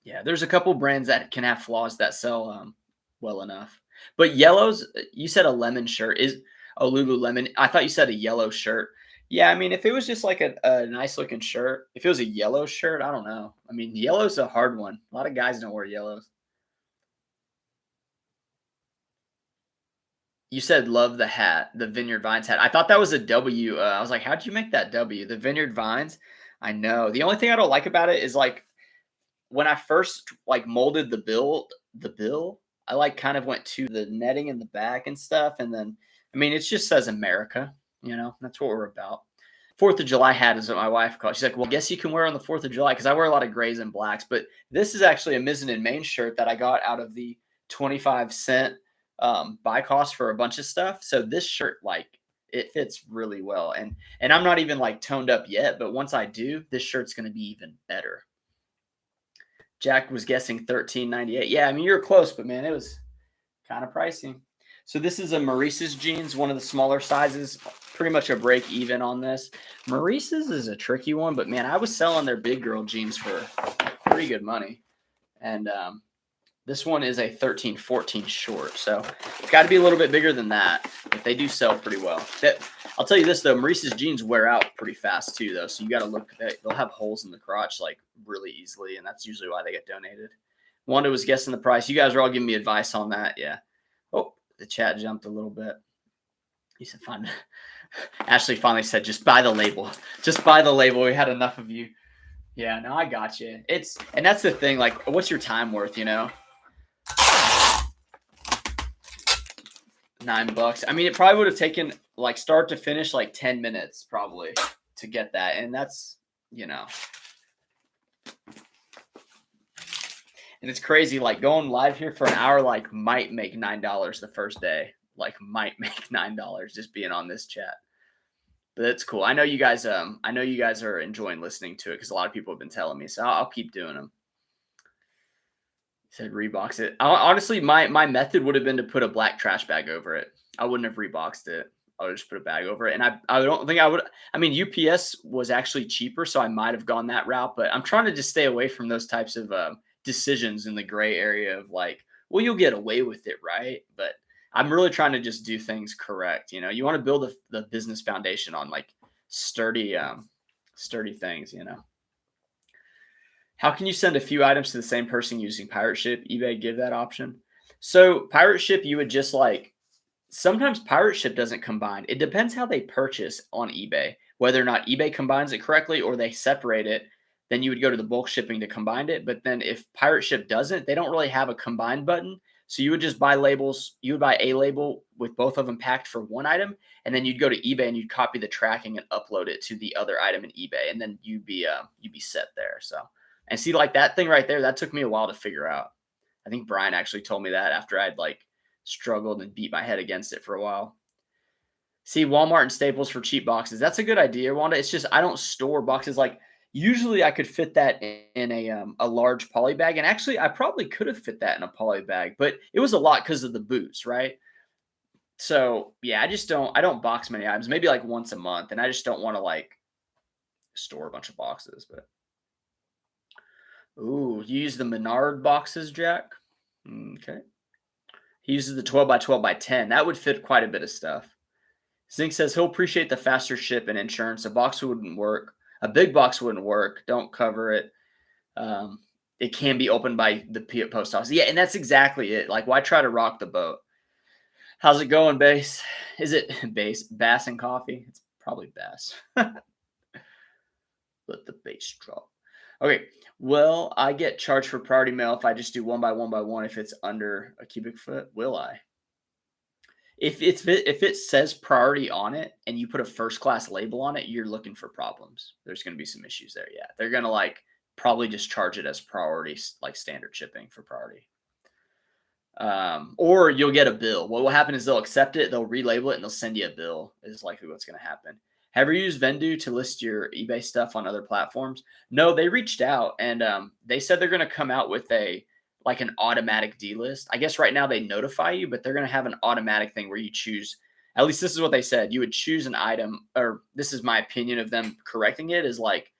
Yeah, there's a couple brands that can have flaws that sell well enough. But yellows, you said a lemon shirt is a Lululemon. I thought you said a yellow shirt. Yeah, I mean, if it was just like a nice looking shirt, if it was a yellow shirt, I don't know. I mean, yellow's a hard one. A lot of guys don't wear yellows. You said love the hat, the Vineyard Vines hat. I thought that was a W. I was like, how'd you make that W? The Vineyard Vines. I know. The only thing I don't like about it is like when I first like molded the bill, I like kind of went to the netting in the back and stuff, and then I mean, it just says America. That's what we're about. 4th of July hat is what my wife calls. She's like, well, I guess you can wear on the 4th of July because I wear a lot of grays and blacks. But this is actually a Mizzen and Main shirt that I got out of the 25 cent buy cost for a bunch of stuff. So this shirt, like, it fits really well. And I'm not even like toned up yet, but once I do, this shirt's going to be even better. Jack was guessing 13.98. Yeah, I mean you're close, but man, it was kind of pricey. So this is a Maurice's jeans, one of the smaller sizes, pretty much a break even on this. Maurice's is a tricky one, but man, I was selling their big girl jeans for pretty good money. And this one is a 13-14 short. So it's got to be a little bit bigger than that, but they do sell pretty well. I'll tell you this though, Maurice's jeans wear out pretty fast too though. So you got to look, they'll have holes in the crotch like really easily. And that's usually why they get donated. Wanda was guessing the price. You guys are all giving me advice on that. Yeah. Oh, the chat jumped a little bit. He said, fine. Ashley finally said, just buy the label. Just buy the label. We had enough of you. Yeah, no, I got you. And that's the thing. Like, what's your time worth, $9. I mean, it probably would have taken like start to finish like 10 minutes probably to get that. And that's, and it's crazy. Like going live here for an hour, like might make $9 the first day. Like might make $9 just being on this chat. But that's cool. I know you guys are enjoying listening to it because a lot of people have been telling me. So I'll keep doing them. Said rebox it. Honestly, my method would have been to put a black trash bag over it. I wouldn't have reboxed it. I would just put a bag over it. And I don't think I would. I mean, UPS was actually cheaper, so I might have gone that route. But I'm trying to just stay away from those types of decisions in the gray area of like, well, you'll get away with it, right? But I'm really trying to just do things correct. You want to build the business foundation on like sturdy things. How can you send a few items to the same person using Pirate Ship? eBay give that option. So Pirate Ship, you would just like, sometimes Pirate Ship doesn't combine. It depends how they purchase on eBay, whether or not eBay combines it correctly or they separate it. Then you would go to the bulk shipping to combine it. But then if Pirate Ship doesn't, they don't really have a combine button. So you would just buy labels. You would buy a label with both of them packed for one item. And then you'd go to eBay and you'd copy the tracking and upload it to the other item in eBay. And then you'd be set there. So. And see, like that thing right there, that took me a while to figure out. I think Brian actually told me that after I'd like struggled and beat my head against it for a while. See, Walmart and Staples for cheap boxes. That's a good idea, Wanda. It's just I don't store boxes. Like usually I could fit that in a large poly bag. And actually I probably could have fit that in a poly bag, but it was a lot because of the boots, right? So yeah, I don't box many items, maybe like once a month. And I just don't want to like store a bunch of boxes, but. Ooh, you use the Menard boxes, Jack? Okay. He uses the 12 by 12 by 10. That would fit quite a bit of stuff. Zink says he'll appreciate the faster ship and insurance. A box wouldn't work. A big box wouldn't work. Don't cover it. It can be opened by the post office. Yeah, and that's exactly it. Like, why try to rock the boat? How's it going, Bass? Is it Bass and coffee? It's probably Bass. Let the bass drop. Okay, well, I get charged for priority mail if I just do 1 by 1 by 1 if it's under a cubic foot. Will I? If it says priority on it and you put a first class label on it, you're looking for problems. There's going to be some issues there. Yeah, they're going to like probably just charge it as priority, like standard shipping for priority. Or you'll get a bill. What will happen is they'll accept it, they'll relabel it, and they'll send you a bill. Is likely what's going to happen. Have you used Vendu to list your eBay stuff on other platforms? No, they reached out and they said they're going to come out with an automatic delist. I guess right now they notify you, but they're going to have an automatic thing where you choose. At least this is what they said. You would choose an item, or this is my opinion of them correcting it, is like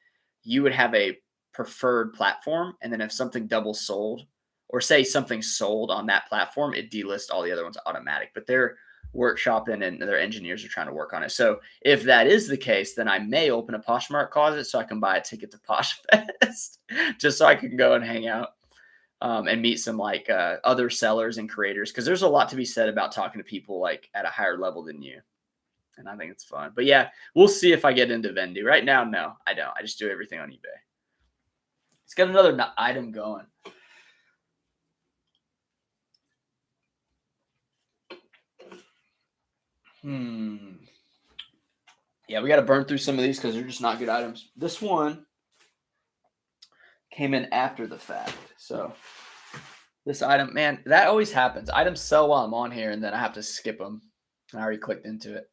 you would have a preferred platform, and then if something double sold, or say something sold on that platform, it delists all the other ones automatic. But they're workshopping and their engineers are trying to work on it. So if that is the case, then I may open a Poshmark closet so I can buy a ticket to Posh Fest just so I can go and hang out and meet some like other sellers and creators, because there's a lot to be said about talking to people like at a higher level than you. And I think it's fun. But yeah, we'll see if I get into Vendu. Right now, no, I don't. I just do everything on eBay. Let's get another item going. Yeah, we got to burn through some of these because they're just not good items. This one came in after the fact. So this item, man, that always happens. Items sell while I'm on here, and then I have to skip them. I already clicked into it.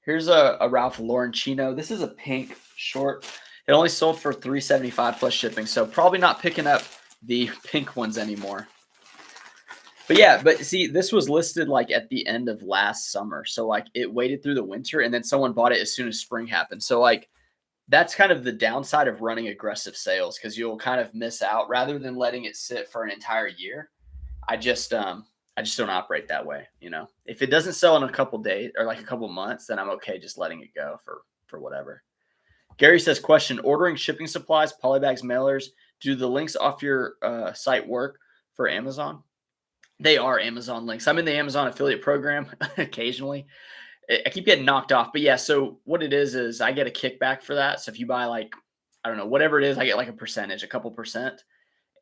Here's a Ralph Lauren chino. This is a pink short. It only sold for $3.75 plus shipping, so probably not picking up the pink ones anymore. But yeah, but see, this was listed like at the end of last summer. So like it waited through the winter and then someone bought it as soon as spring happened. So like that's kind of the downside of running aggressive sales, because you'll kind of miss out rather than letting it sit for an entire year. I just don't operate that way. You know, if it doesn't sell in a couple days or like a couple months, then I'm okay just letting it go for whatever. Gary says, question: ordering shipping supplies, polybags, mailers, do the links off your site work for Amazon? They are Amazon links. I'm in the Amazon affiliate program occasionally. I keep getting knocked off, but yeah. So what it is I get a kickback for that. So if you buy like, I don't know, whatever it is, I get like a percentage, a couple percent.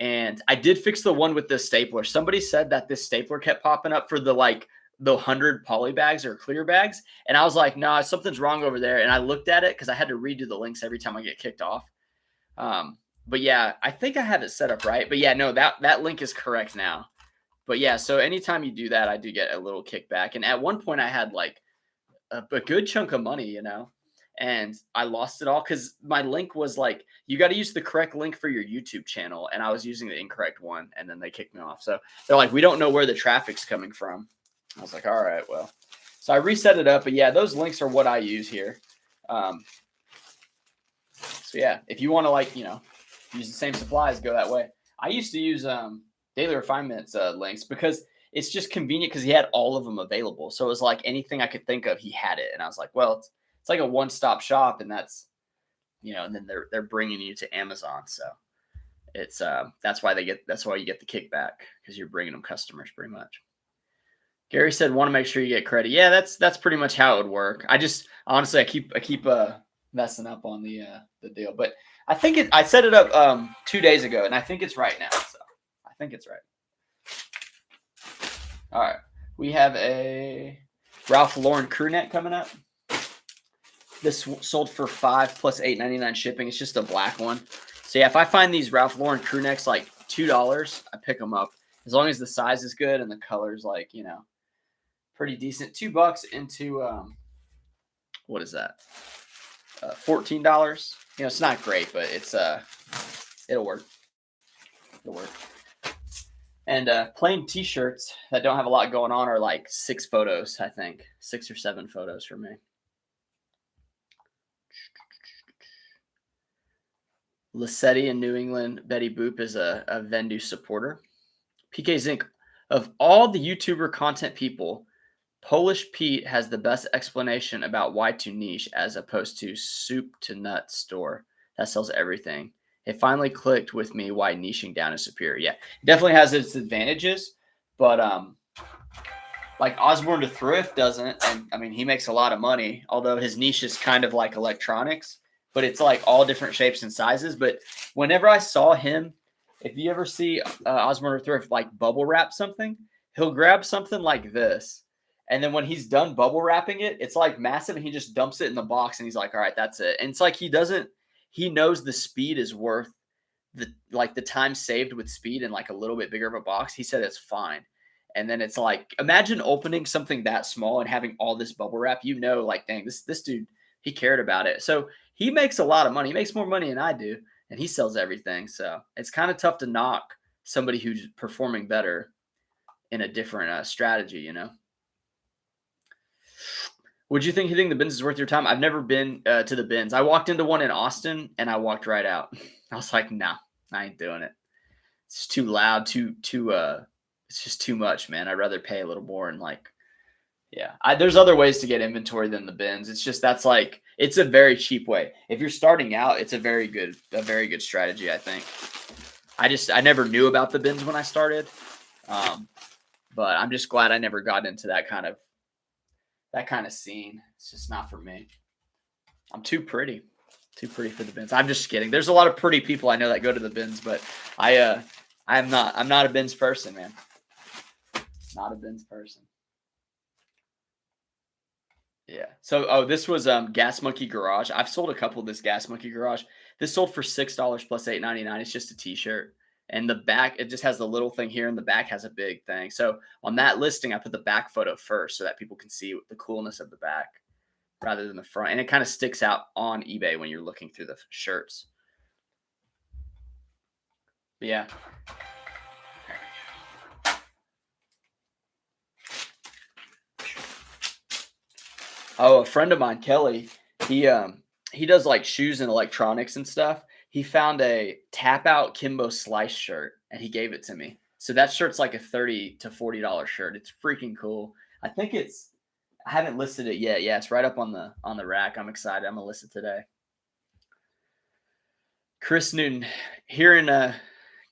And I did fix the one with this stapler. Somebody said that this stapler kept popping up for the 100 poly bags or clear bags. And I was like, nah, something's wrong over there. And I looked at it because I had to redo the links every time I get kicked off. But yeah, I think I have it set up right. But yeah, no, that link is correct now. But yeah, so anytime you do that, I do get a little kickback. And at one point I had like a good chunk of money, you know, and I lost it all because my link was like, you got to use the correct link for your YouTube channel. And I was using the incorrect one, and then they kicked me off. So they're like, we don't know where the traffic's coming from. I was like, all right, well. So I reset it up. But yeah, those links are what I use here. So yeah, if you want to use the same supplies, go that way. I used to use Daily Refinement's links because it's just convenient because he had all of them available. So it was like anything I could think of, he had it. And I was like, well, it's like a one-stop shop, and that's, and then they're bringing you to Amazon. So it's that's why you get the kickback, because you're bringing them customers pretty much. Gary said, want to make sure you get credit. Yeah, that's pretty much how it would work. I just honestly I keep messing up on the deal, but I think I set it up 2 days ago, and I think it's right now. So I think it's right. All right, we have a Ralph Lauren crew neck coming up. This sold for $5 plus $8.99 shipping. It's just a black one. So yeah, if I find these Ralph Lauren crew necks like $2, I pick them up, as long as the size is good and the color's pretty decent. $2 into what is that? $14. It's not great, but it's it'll work. It'll work. And plain t-shirts that don't have a lot going on are like 6 photos, I think. 6 or 7 photos for me. Lissetti in New England. Betty Boop is a Vendu supporter. PK Zink. Of all the YouTuber content people, Polish Pete has the best explanation about why to niche as opposed to soup to nut store that sells everything. It finally clicked with me why niching down is superior. Yeah, it definitely has its advantages, but like Osborne to Thrift doesn't. And I mean, he makes a lot of money, although his niche is kind of like electronics, but it's like all different shapes and sizes. But whenever I saw him, if you ever see Osborne to Thrift like bubble wrap something, he'll grab something like this. And then when he's done bubble wrapping it, it's like massive, and he just dumps it in the box, and he's like, all right, that's it. And it's like he knows the speed is worth the time saved with speed and like a little bit bigger of a box. He said it's fine. And then it's like, imagine opening something that small and having all this bubble wrap, like, dang, this dude, he cared about it. So he makes a lot of money. He makes more money than I do, and he sells everything. So it's kind of tough to knock somebody who's performing better in a different strategy, Would you think hitting the bins is worth your time? I've never been to the bins. I walked into one in Austin, and I walked right out. I was like, nah, I ain't doing it. It's too loud, it's just too much, man. I'd rather pay a little more and Yeah, there's other ways to get inventory than the bins. It's just it's a very cheap way. If you're starting out, it's a very good strategy, I think. I never knew about the bins when I started, but I'm just glad I never got into that kind of scene. It's just not for me. I'm too pretty for the bins. I'm just kidding. There's a lot of pretty people I know that go to the bins, but I'm not a bins person, man. Not a bins person. Yeah. So, this was Gas Monkey Garage. I've sold a couple of this Gas Monkey Garage. This sold for $6 plus $8.99. It's just a t-shirt. And the back, it just has the little thing here, and the back has a big thing. So on that listing, I put the back photo first so that people can see the coolness of the back rather than the front. And it kind of sticks out on eBay when you're looking through the shirts. But yeah. Oh, a friend of mine, Kelly, he does like shoes and electronics and stuff. He found a tap out Kimbo Slice shirt and he gave it to me. So that shirt's like a $30 to $40 shirt. It's freaking cool. I haven't listed it yet. Yeah, it's right up on the rack. I'm excited. I'm gonna list it today. Chris Newton here in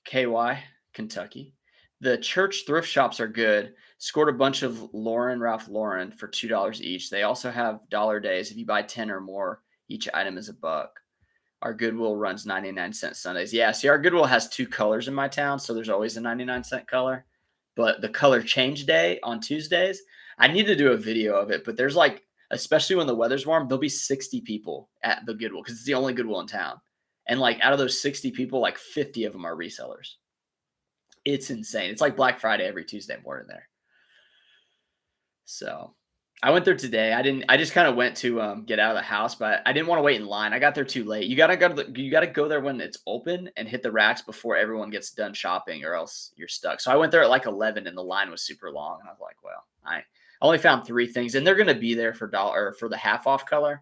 KY, Kentucky. The church thrift shops are good. Scored a bunch of Ralph Lauren for $2 each. They also have dollar days. If you buy 10 or more, each item is $1. Our Goodwill runs 99-cent Sundays. Yeah, see, our Goodwill has 2 colors in my town, so there's always a 99-cent color. But the color change day on Tuesdays, I need to do a video of it. But there's especially when the weather's warm, there'll be 60 people at the Goodwill because it's the only Goodwill in town. And out of those 60 people, 50 of them are resellers. It's insane. It's like Black Friday every Tuesday morning there. So I went there today. I just kind of went to get out of the house, but I didn't want to wait in line. I got there too late. You gotta go there when it's open and hit the racks before everyone gets done shopping, or else you're stuck. So I went there at 11 and the line was super long. And I was like, well, I only found 3 things, and they're gonna be there for the half off color.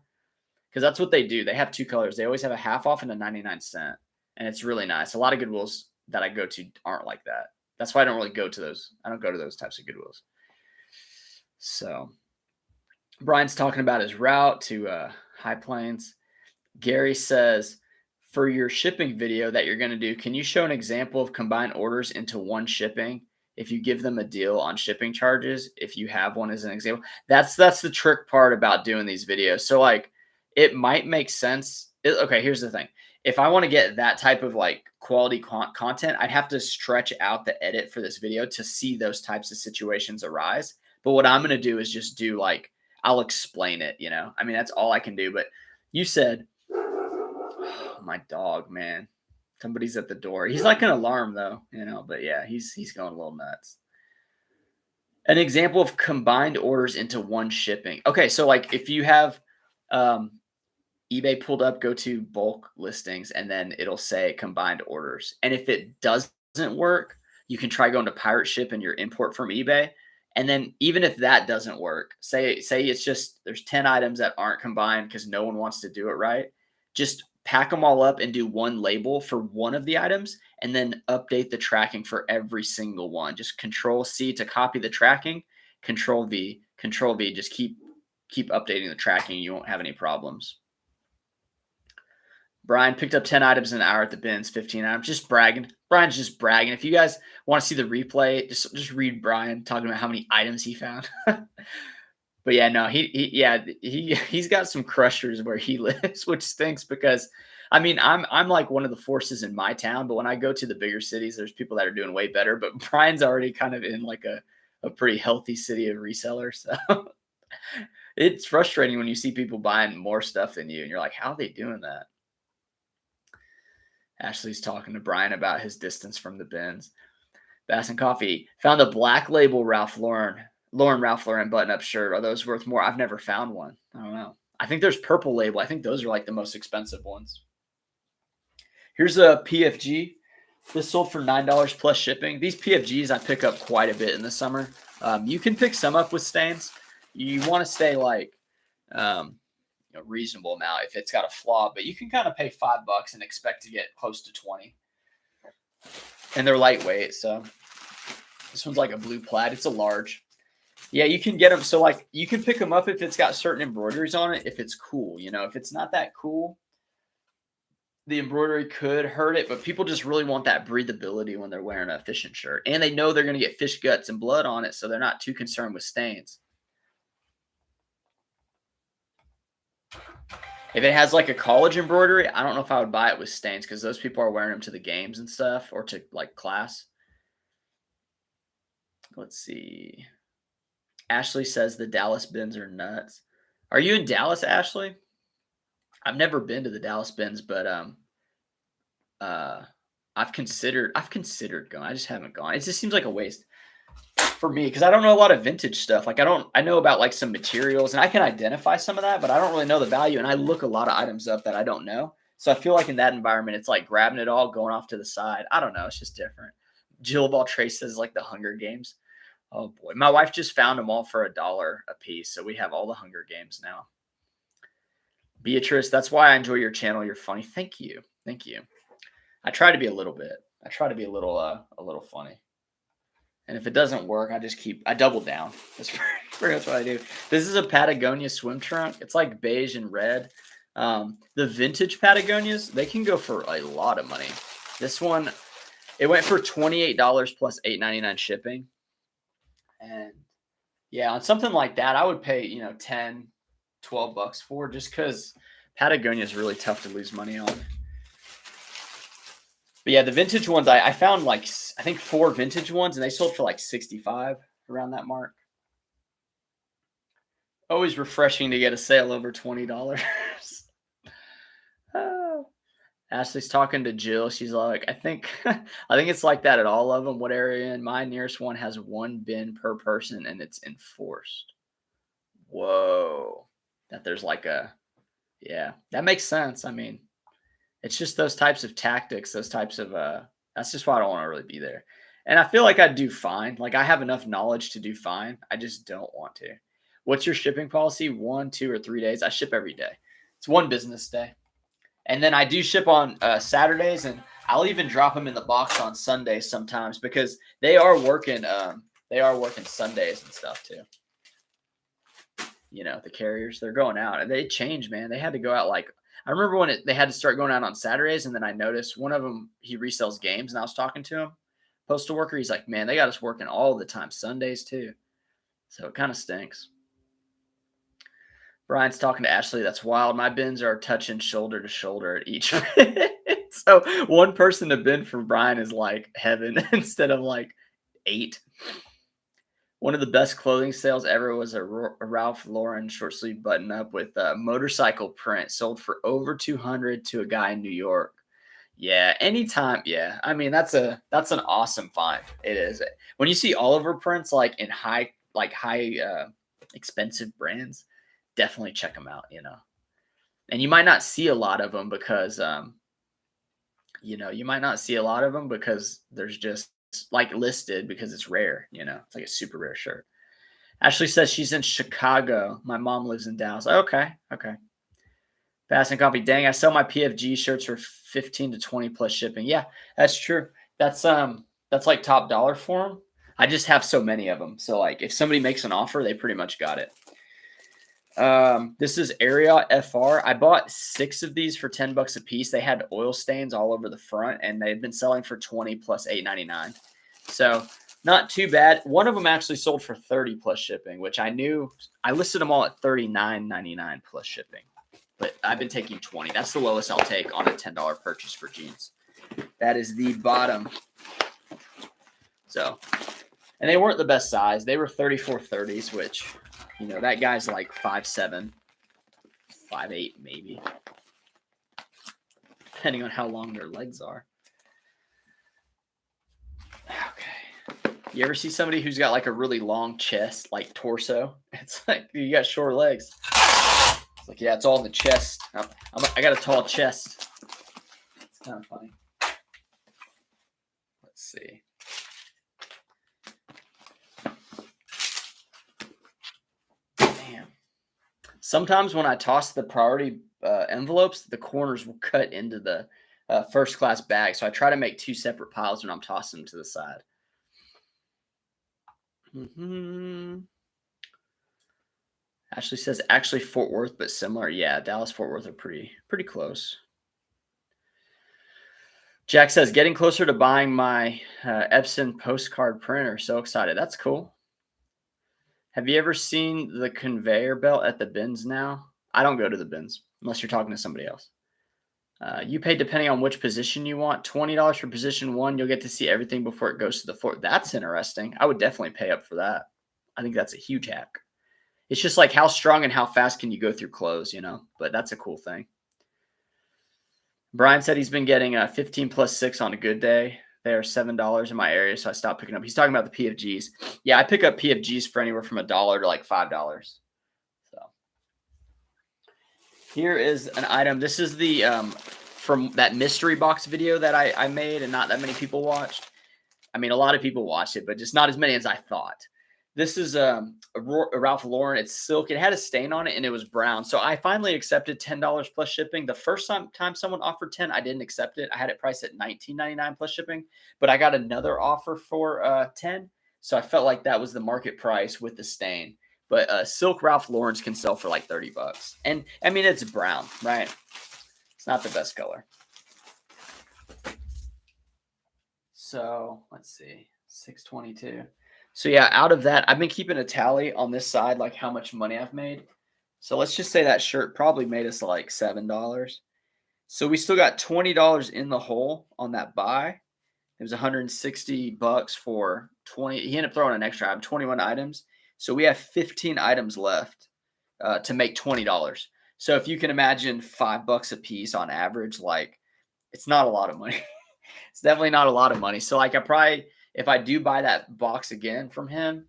Because that's what they do. They have 2 colors. They always have a half off and a 99-cent. And it's really nice. A lot of Goodwills that I go to aren't like that. That's why I don't really go to those. I don't go to those types of Goodwills. So Brian's talking about his route to High Plains. Gary says, for your shipping video that you're going to do, can you show an example of combined orders into one shipping? If you give them a deal on shipping charges, if you have one as an example, that's the trick part about doing these videos. So it might make sense. Okay, here's the thing. If I want to get that type of quality content, I'd have to stretch out the edit for this video to see those types of situations arise. But what I'm going to do is just do I'll explain it, I mean, that's all I can do. But you said, oh, my dog, man, somebody's at the door. He's like an alarm though, but yeah, he's going a little nuts. An example of combined orders into one shipping. Okay. So if you have, eBay pulled up, go to bulk listings, and then it'll say combined orders. And if it doesn't work, you can try going to pirate ship and your import from eBay. And then even if that doesn't work, say it's just there's 10 items that aren't combined because no one wants to do it right. Just pack them all up and do one label for one of the items, and then update the tracking for every single one. Just Control C to copy the tracking, Control V. Just keep updating the tracking. You won't have any problems. Brian picked up 10 items in an hour at the bins, 15 items. Just bragging. Brian's just bragging. If you guys want to see the replay, just read Brian talking about how many items he found. But yeah, no, he's got some crushers where he lives, which stinks because I mean, I'm like one of the forces in my town, but when I go to the bigger cities, there's people that are doing way better. But Brian's already kind of in a pretty healthy city of resellers. So it's frustrating when you see people buying more stuff than you and you're like, how are they doing that? Ashley's talking to Brian about his distance from the bins. Bass and Coffee found a black label Ralph Lauren button-up shirt. Are those worth more? I've never found one. I don't know. I think there's purple label. I think those are the most expensive ones. Here's a PFG. This sold for $9 plus shipping. These PFGs I pick up quite a bit in the summer. You can pick some up with stains. You want to stay a reasonable amount if it's got a flaw, but you can kind of pay $5 and expect to get close to 20. And they're lightweight. So this one's like a blue plaid. It's a large. Yeah, you can get them. So like you can pick them up if it's got certain embroideries on it, if it's cool, you know. If it's not that cool, the embroidery could hurt it, but people just really want that breathability when they're wearing a fishing shirt. And they know they're going to get fish guts and blood on it, so they're not too concerned with stains. If it has like a college embroidery, I don't know if I would buy it with stains because those people are wearing them to the games and stuff or to like class. Let's see. Ashley says the Dallas bins are nuts. Are you in Dallas, Ashley? I've never been to the Dallas bins, but uh I've considered going. I just haven't gone. It just seems like a waste for me because I don't know a lot of vintage stuff. Like I know about like some materials and I can identify some of that, but I don't really know the value. And I look a lot of items up that I don't know. So I feel like in that environment, it's like grabbing it all, going off to the side. I don't know. It's just different. Jill of all traces like the Hunger Games. Oh boy. My wife just found them all for $1 a piece. So we have all the Hunger Games now. Beatrice, that's why I enjoy your channel. You're funny. Thank you. Thank you. I try to be a little bit. I try to be a little funny. And if it doesn't work, I double down. That's pretty much what I do. This is a Patagonia swim trunk. It's like beige and red. The vintage Patagonias, they can go for a lot of money. This one, it went for $28 plus $8.99 shipping. And yeah, on something like that, I would pay, 10, $12 for just because Patagonia is really tough to lose money on. But yeah, the vintage ones, I found like, I think 4 vintage ones and they sold for like 65 around that mark. Always refreshing to get a sale over $20. Oh. Ashley's talking to Jill. She's like, I think it's like that at all of them. What area in my nearest one has 1 bin per person and it's enforced? Whoa. That there's like yeah, that makes sense. I mean, it's just those types of tactics, those types of that's just why I don't want to really be there. And I feel like I do fine. Like I have enough knowledge to do fine. I just don't want to. What's your shipping policy? 1, 2, or 3 days? I ship every day. It's 1 business day. And then I do ship on Saturdays, and I'll even drop them in the box on Sundays sometimes because they are working. They are working Sundays and stuff too. The carriers, they're going out and they change, man. They had to go out like I remember when they had to start going out on Saturdays, and then I noticed one of them, he resells games, and I was talking to him, postal worker. He's like, man, they got us working all the time, Sundays too. So it kind of stinks. Brian's talking to Ashley. That's wild. My bins are touching shoulder to shoulder at each. So 1 person to bin for Brian is like heaven instead of like 8. One of the best clothing sales ever was a Ralph Lauren short sleeve button up with a motorcycle print sold for over 200 to a guy in New York. Yeah, anytime. Yeah, I mean that's an awesome find. It is. When you see Oliver prints like in high expensive brands, definitely check them out. And you might not see a lot of them because you might not see a lot of them because there's just like listed because it's rare. It's like a super rare shirt. Ashley says she's in Chicago. My mom lives in Dallas. Okay. Fast and Coffee. Dang, I sell my PFG shirts for 15 to 20 plus shipping. Yeah, that's true. That's like top dollar for them. I just have so many of them. So like if somebody makes an offer, they pretty much got it. This is Area FR. I bought 6 of these for $10 a piece. They had oil stains all over the front, and they've been selling for 20 plus $8.99. So not too bad. One of them actually sold for 30 plus shipping, which I knew. I listed them all at $39.99 plus shipping, but I've been taking 20. That's the lowest I'll take on a $10 purchase for jeans. That is the bottom. So, and they weren't the best size. They were 34-30s, which, that guy's like 5'7", 5'8", maybe, depending on how long their legs are. Okay. You ever see somebody who's got like a really long chest, like torso? It's like you got short legs. It's like, yeah, it's all in the chest. I got a tall chest. It's kind of funny. Let's see. Damn. Sometimes when I toss the priority envelopes, the corners will cut into the first class bag. So I try to make 2 separate piles when I'm tossing them to the side. Ashley says actually Fort Worth, but similar. Yeah, Dallas, Fort Worth are pretty close. Jack says getting closer to buying my Epson postcard printer. So excited. That's cool. Have you ever seen the conveyor belt at the bins now? I don't go to the bins unless you're talking to somebody else. You pay depending on which position you want. $20 for position 1. You'll get to see everything before it goes to the floor. That's interesting. I would definitely pay up for that. I think that's a huge hack. It's just like how strong and how fast can you go through clothes, you know? But that's a cool thing. Brian said he's been getting a 15 plus 6 on a good day. They are $7 in my area, so I stopped picking up. He's talking about the PFGs. Yeah, I pick up PFGs for anywhere from $1 to like $5. So here is an item. This is the from that mystery box video that I made and not that many people watched. I mean, a lot of people watched it, but just not as many as I thought. This is a Ralph Lauren. It's silk. It had a stain on it, and it was brown. So I finally accepted $10 plus shipping. The first time someone offered 10, I didn't accept it. I had it priced at $19.99 plus shipping, but I got another offer for 10. So I felt like that was the market price with the stain. But silk Ralph Lauren's can sell for like $30. And I mean, it's brown, right? It's not the best color. So let's see, 622. So yeah, out of that, I've been keeping a tally on this side, like how much money I've made. So let's just say that shirt probably made us like $7. So we still got $20 in the hole on that buy. It was $160 for 20. He ended up throwing an extra item, 21 items. So we have 15 items left to make $20. So if you can imagine $5 a piece on average, like it's not a lot of money. It's definitely not a lot of money. So like I probably, if I do buy that box again from him,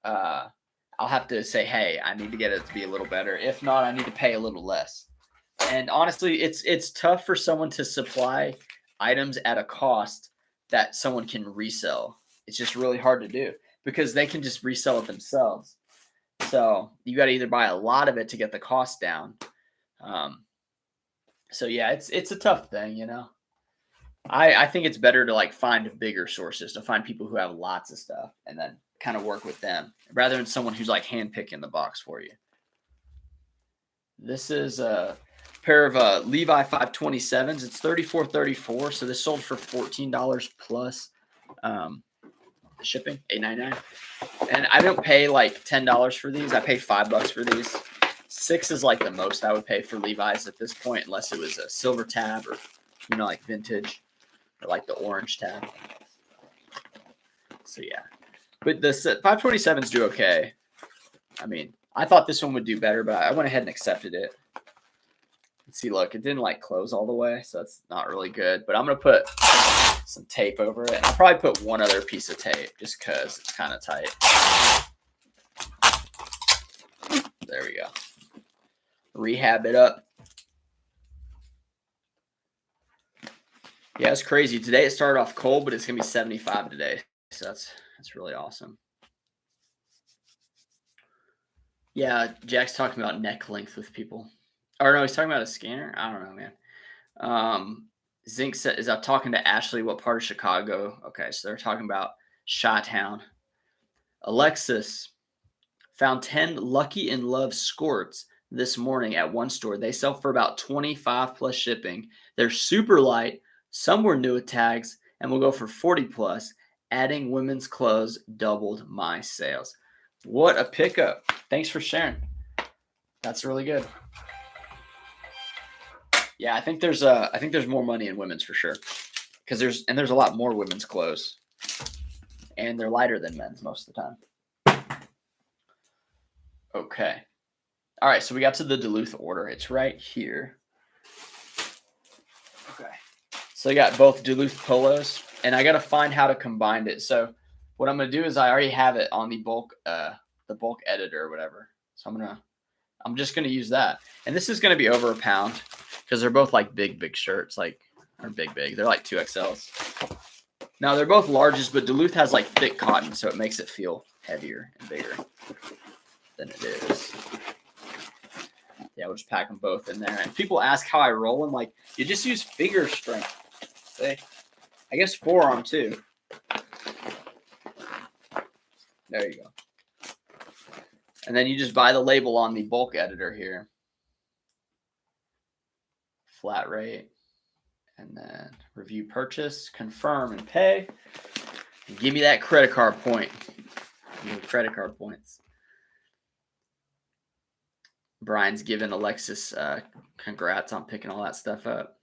I'll have to say, hey, I need to get it to be a little better. If not, I need to pay a little less. And honestly, it's tough for someone to supply items at a cost that someone can resell. It's just really hard to do because they can just resell it themselves. So you got to either buy a lot of it to get the cost down. So yeah, it's a tough thing, you know. I think it's better to like find bigger sources, to find people who have lots of stuff and then kind of work with them rather than someone who's like handpicking the box for you. This is a pair of Levi 527s. It's $34.34. So this sold for $14 plus shipping, $8.99. And I don't pay like $10 for these. I pay $5 for these. $6 is like the most I would pay for Levi's at this point, unless it was a silver tab or, you know, like vintage. Or like the orange tab. So yeah. But the 527s do okay. I mean, I thought this one would do better, but I went ahead and accepted it. Let's see, look, it didn't like close all the way, so that's not really good. But I'm going to put some tape over it. I'll probably put one other piece of tape just because it's kind of tight. There we go. Rehab it up. Yeah, it's crazy. Today it started off cold, but it's gonna be 75 today. So that's really awesome. Yeah, Jack's talking about neck length with people. Or no, he's talking about a scanner. I don't know, man. Zink said, is I'm talking to Ashley. What part of Chicago? Okay, so they're talking about Chi-Town. Alexis found 10 Lucky in Love squirts this morning at one store. They sell for about 25 plus shipping. They're super light. Some were new with tags and will go for 40 plus. Adding women's clothes doubled my sales. What a pickup. Thanks for sharing. That's really good. Yeah, I think there's more money in women's for sure. Because there's a lot more women's clothes. And they're lighter than men's most of the time. Okay. All right, so we got to the Duluth order. It's right here. Okay. So I got both Duluth polos, and I got to find how to combine it. So what I'm going to do is I already have it on the bulk editor or whatever. So I'm just going to use that. And this is going to be over £1 because they're both like big shirts, like or big. They're like 2XLs. Now they're both larges, but Duluth has like thick cotton, so it makes it feel heavier and bigger than it is. Yeah, we'll just pack them both in there. And people ask how I roll them. Like, you just use finger strength. See? I guess forearm too. There you go. And then you just buy the label on the bulk editor here. Flat rate. And then review purchase, confirm, and pay. And give me that credit card point. Credit card points. Brian's giving Alexis congrats on picking all that stuff up.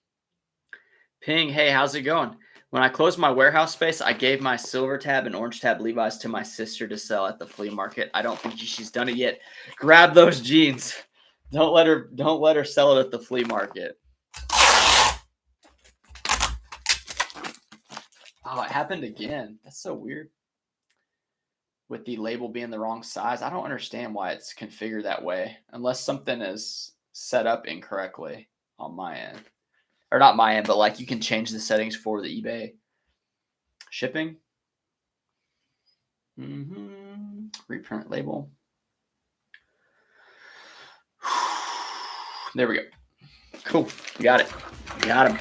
Ping, hey, how's it going? When I closed my warehouse space, I gave my silver tab and orange tab Levi's to my sister to sell at the flea market. I don't think she's done it yet. Grab those jeans. Don't let her sell it at the flea market. Oh, it happened again. That's so weird. With the label being the wrong size, I don't understand why it's configured that way unless something is set up incorrectly on my end. Or not my end, but like you can change the settings for the eBay shipping. Reprint label. There we go. Cool. Got it. Got him.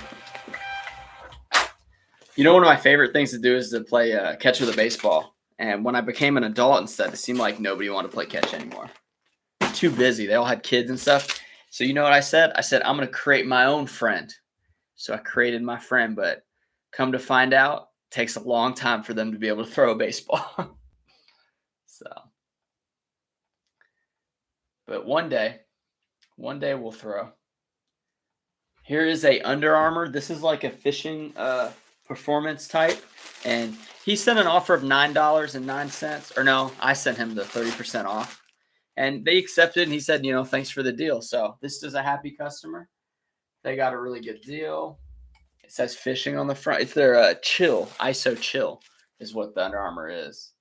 You know, one of my favorite things to do is to play catch with a baseball. And when I became an adult instead, it seemed like nobody wanted to play catch anymore. Too busy. They all had kids and stuff. So you know what I said? I said, I'm going to create my own friend. So I created my friend, but come to find out, it takes a long time for them to be able to throw a baseball. So, but one day we'll throw. Here is a Under Armour. This is like a fishing performance type. And he sent an offer of $9.09. Or no, I sent him the 30% off. And they accepted, and he said, thanks for the deal. So this is a happy customer. They got a really good deal. It says fishing on the front. It's their chill, ISO chill is what the Under Armour is.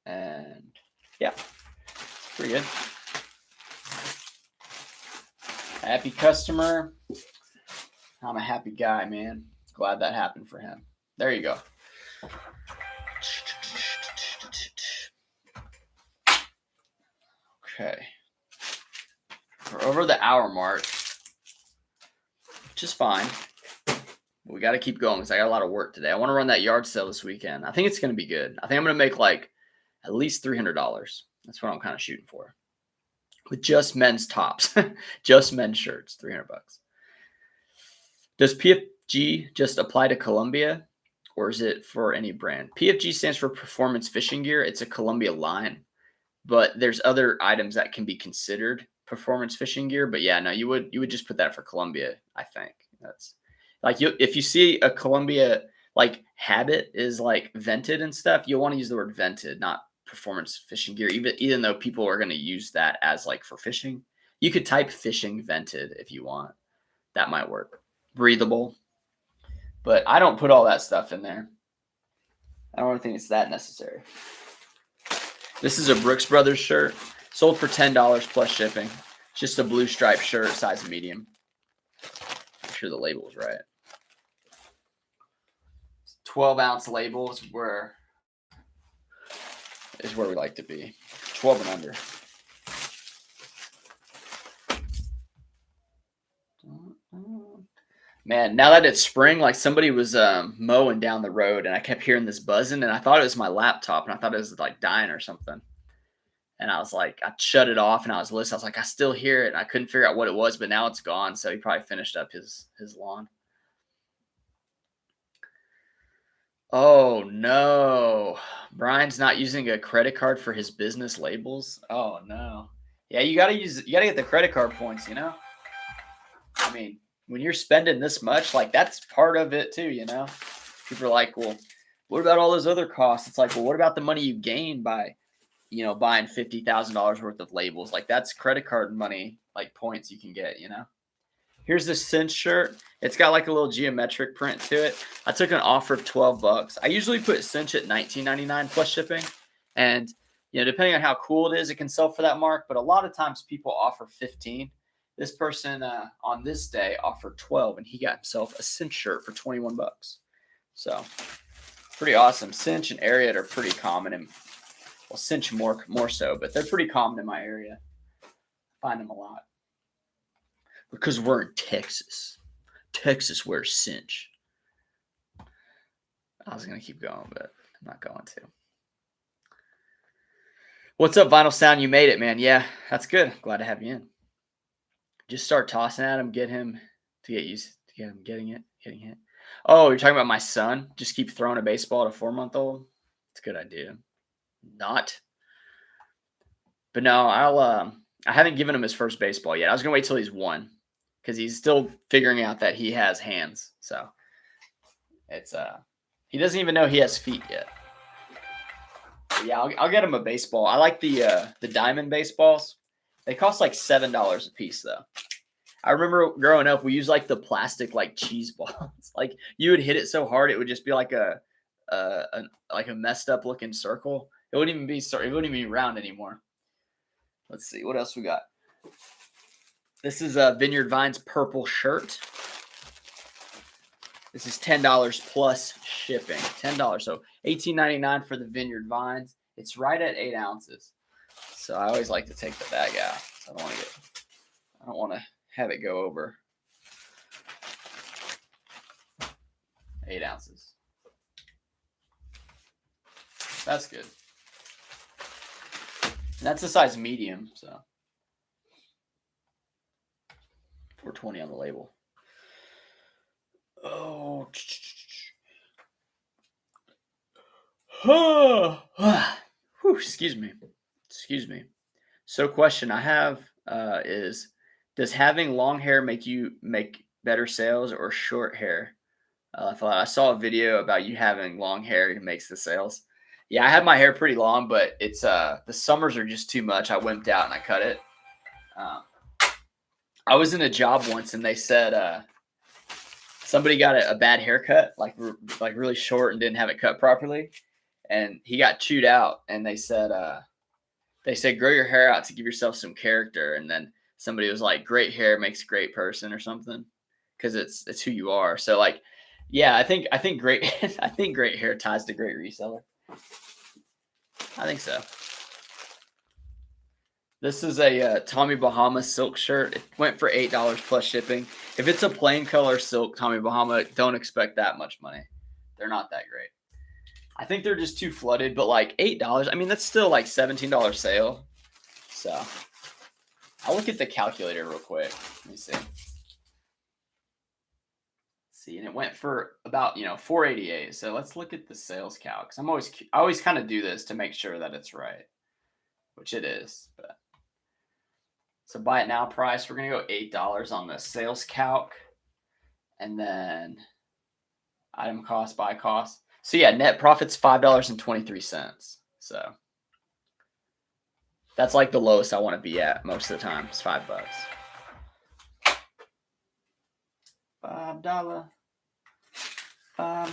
And yeah, it's pretty good. Happy customer. I'm a happy guy, man. Glad that happened for him. There you go. Okay. We're over the hour mark, which is fine. We got to keep going because I got a lot of work today. I want to run that yard sale this weekend. I think it's going to be good. I think I'm going to make like at least $300. That's what I'm kind of shooting for. With just men's tops, just men's shirts, $300. Does PFG just apply to Columbia, or is it for any brand? PFG stands for Performance Fishing Gear. It's a Columbia line, but there's other items that can be considered performance fishing gear. But yeah, no, you would just put that for Columbia. I think that's like if you see a Columbia like habit is like vented and stuff, you'll want to use the word vented, not performance fishing gear. Even though people are going to use that as like for fishing, you could type fishing vented if you want. That might work. Breathable, but I don't put all that stuff in there. I don't think it's that necessary. This is a Brooks Brothers shirt, sold for $10 plus shipping. Just a blue striped shirt, size medium. Make sure the label is right. 12-ounce labels is where we like to be. 12 and under. Man, now that it's spring, like somebody was mowing down the road, and I kept hearing this buzzing, and I thought it was my laptop, and I thought it was like dying or something. And I was like, I shut it off, and I was listening. I was like, I still hear it, and I couldn't figure out what it was, but now it's gone. So he probably finished up his lawn. Oh no, Brian's not using a credit card for his business labels. Oh no, yeah, you gotta get the credit card points. I mean, when you're spending this much, like that's part of it too. People are like, well, what about all those other costs? It's like, well, what about the money you gain by, buying $50,000 worth of labels? Like that's credit card money, like points you can get. Here's this cinch shirt. It's got like a little geometric print to it. I took an offer of $12. I usually put cinch at $19.99 plus shipping. And, depending on how cool it is, it can sell for that mark. But a lot of times people offer 15. This person on this day offered 12, and he got himself a cinch shirt for $21. So pretty awesome. Cinch and Ariat are pretty common. And well, cinch more so, but they're pretty common in my area. Find them a lot. Because we're in Texas. Texas wears cinch. I was going to keep going, but I'm not going to. What's up, Vinyl Sound? You made it, man. Yeah, that's good. Glad to have you in. Just start tossing at him, get him to get used to get him getting hit. Oh, you're talking about my son? Just keep throwing a baseball at a 4-month-old? It's a good idea. Not. But no, I haven't given him his first baseball yet. I was gonna wait till he's 1 because he's still figuring out that he has hands. So it's he doesn't even know he has feet yet. But yeah, I'll get him a baseball. I like the diamond baseballs. They cost like $7 a piece though. I remember growing up, we used like the plastic like cheese balls. Like you would hit it so hard, it would just be like a like a messed up looking circle. It wouldn't even be it wouldn't even be round anymore. Let's see what else we got. This is a Vineyard Vines purple shirt. This is $10 plus shipping. $10, so $18.99 for the Vineyard Vines. It's right at 8 ounces. So I always like to take the bag out. So I don't want to have it go over 8 ounces. That's good. And that's a size medium, so $4.20 on the label. Oh, whew, excuse me. So, question I have is: does having long hair make you make better sales or short hair? I saw a video about you having long hair makes the sales. Yeah, I have my hair pretty long, but it's the summers are just too much. I wimped out and I cut it. I was in a job once and they said somebody got a bad haircut, like really short and didn't have it cut properly, and he got chewed out. And they said grow your hair out to give yourself some character. And then somebody was like, great hair makes a great person or something, because it's who you are. So like, yeah, I think great I think great hair ties to great reseller. I think so. This is a Tommy Bahama silk shirt. It went for $8 plus shipping. If it's a plain color silk Tommy Bahama, don't expect that much money. They're not that great. I think they're just too flooded, but like $8, I mean, that's still like $17 sale. So I'll look at the calculator real quick. Let me see. And it went for about $4.88. So let's look at the sales calc. I always kind of do this to make sure that it's right, which it is. But so buy it now price, we're gonna go $8 on the sales calc, and then item cost, buy cost. So yeah, net profit's $5.23. So that's like the lowest I want to be at most of the time. It's $5. $5. Oh,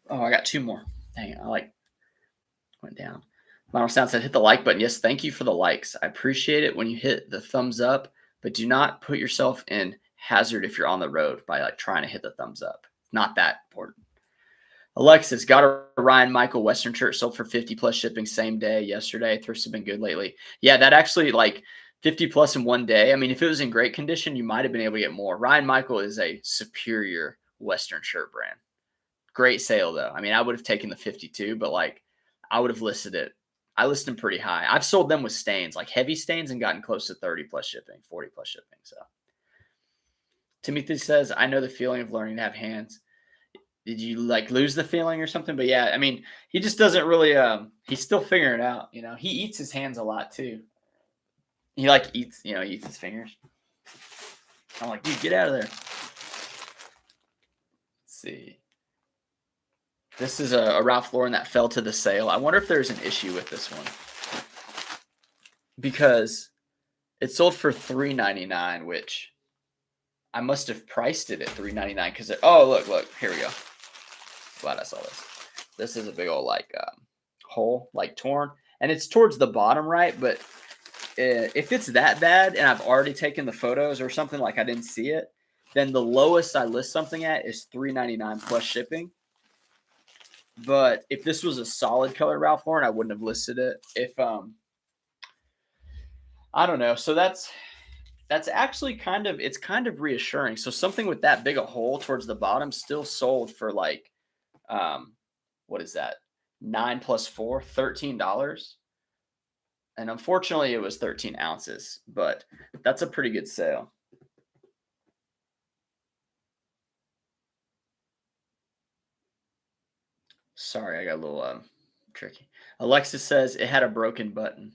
I got 2 more. Dang it, went down. Vinyl Sound said, hit the like button. Yes, thank you for the likes. I appreciate it when you hit the thumbs up, but do not put yourself in hazard if you're on the road by like trying to hit the thumbs up. Not that important. Alexis, got a Ryan Michael Western shirt, sold for 50 plus shipping same day yesterday. Thrifts have been good lately. Yeah, that actually like 50 plus in one day. I mean, if it was in great condition, you might have been able to get more. Ryan Michael is a superior Western shirt brand. Great sale though. I mean, I would have taken the 52, but like I would have listed it. I list them pretty high. I've sold them with stains, like heavy stains, and gotten close to 30 plus shipping, 40 plus shipping. So Timothy says, I know the feeling of learning to have hands. Did you like lose the feeling or something? But yeah, I mean, he just doesn't really, he's still figuring it out. He eats his hands a lot too. He like eats, he eats his fingers. I'm like, dude, get out of there. Let's see. This is a Ralph Lauren that fell to the sale. I wonder if there's an issue with this one, because it sold for $3.99, which I must have priced it at $3.99 because oh look, here we go. Glad I saw this. This is a big old like hole, like torn, and it's towards the bottom right. But if it's that bad and I've already taken the photos or something, like I didn't see it, then the lowest I list something at is $3.99 plus shipping. But if this was a solid color Ralph Lauren, I wouldn't have listed it. If I don't know. So that's actually kind of reassuring. So something with that big a hole towards the bottom still sold for like what is that? 9 plus 4, $13. And unfortunately, it was 13 ounces, but that's a pretty good sale. Sorry, I got a little tricky. Alexis says it had a broken button.